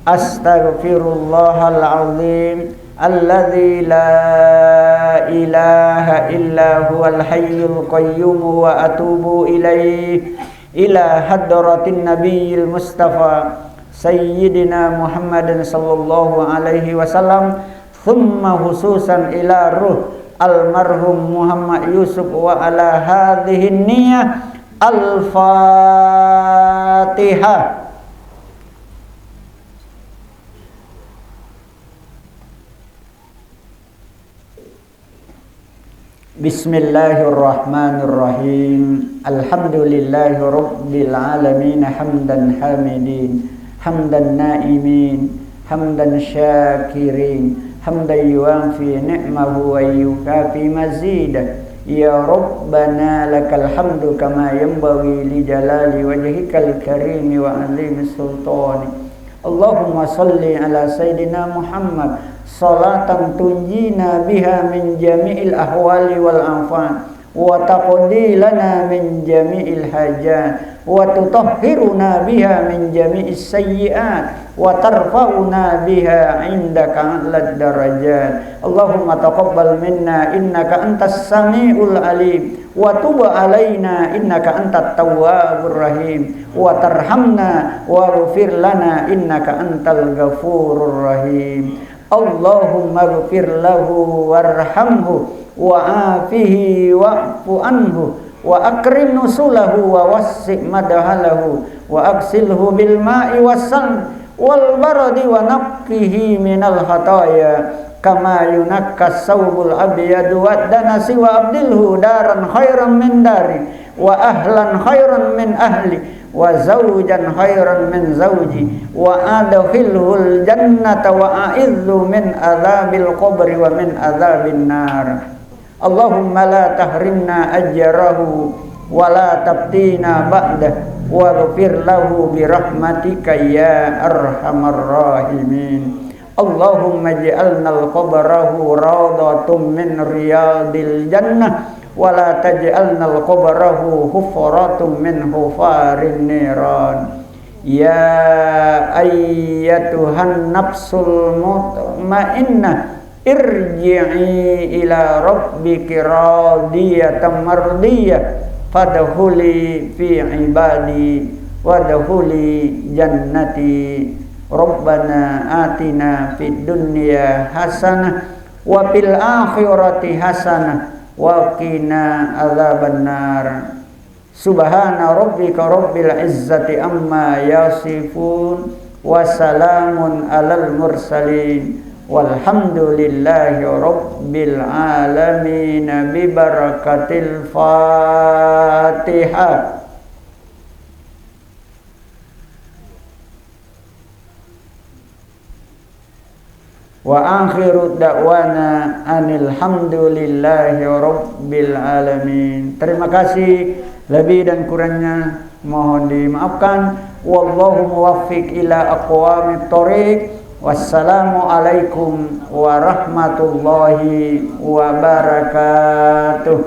astaghfirullahal azim, alladzi la ilaha illa huwal hayyul qayyum, wa atubu ilaihi ila hadratin nabiyil mustafa sayyidina Muhammadin sallallahu alaihi wasallam, thumma khususan ila ruh almarhum Muhammad Yusuf wa ala hadhihi niyyah. Al-Fatihah. Bismillahirrahmanirrahim. Alhamdulillahi rabbil alamin, hamdan hamidin, hamdan naimin, hamdan syakirin, hamdan yuafi ni'mahu wa yukafi mazidah. Ya Rabbana lakal hamdu kama yanbaghi li jalali wajhikal karimi wa azimi sultani. Allahumma salli ala Sayyidina Muhammad salatan tunjina biha min jami'il ahwali wal anfan, wa taqdi lana min jami'il hajat, wa tutahhiruna biha min jami'is sayyi'at, wa tarfa'una biha indaka a'lad darajat. Allahumma taqabbal minna innaka antas sami'ul alim, wa tub alaina innaka antat tawwabur rahim, wa tarhamna wa ghfir lana innaka antal ghafurur rahim. Allahumma ghfir lahu warhamhu wa afihi wa'fu anhu wa akrim nusulahu wa wassi' madhalahu wa aksilhu bil ma'i wassal wal baradi wa naqqihi minal khataya kama yunakkas sawbul abyadu wad danasi wa abdilhu daran khairan min dari wa ahlan khairan min ahli wa zawjan khairan min zawji wa adkhilhul jannata wa a'idhu min adzabil qabri wa min adzabin nar. Allahumma la tahrimna ajrahu wa la tabtina ba'dah wa ghfir lahu bi rahmatika ya arhamar rahimin. Allahumma ij'alna al-qabrahu rawdatun min riyadil jannah wa la taj'alna al-qabrahu hufratun min hufarin niran. Ya ayyatuhan nafsul mutmainnah irji'i ila rabbiki radiyatan mardiyah fadkhuli fi ibadi wadkhuli jannati. Rabbana atina fid dunya hasanah wa fil akhirati hasanah wa qina adzabannar. Subhana rabbika rabbil izzati amma yasifun wa salamun alal mursalin walhamdulillahi rabbil alamin bi barakatil Fatihah. Wa akhiru da'wana anil hamdulillahi rabbil alamin. Terima kasih, lebih dan kurangnya mohon dimaafkan. wallahu muwaffiq ila aqwamit thoriq. Wassalamualaikum warahmatullahi wabarakatuh.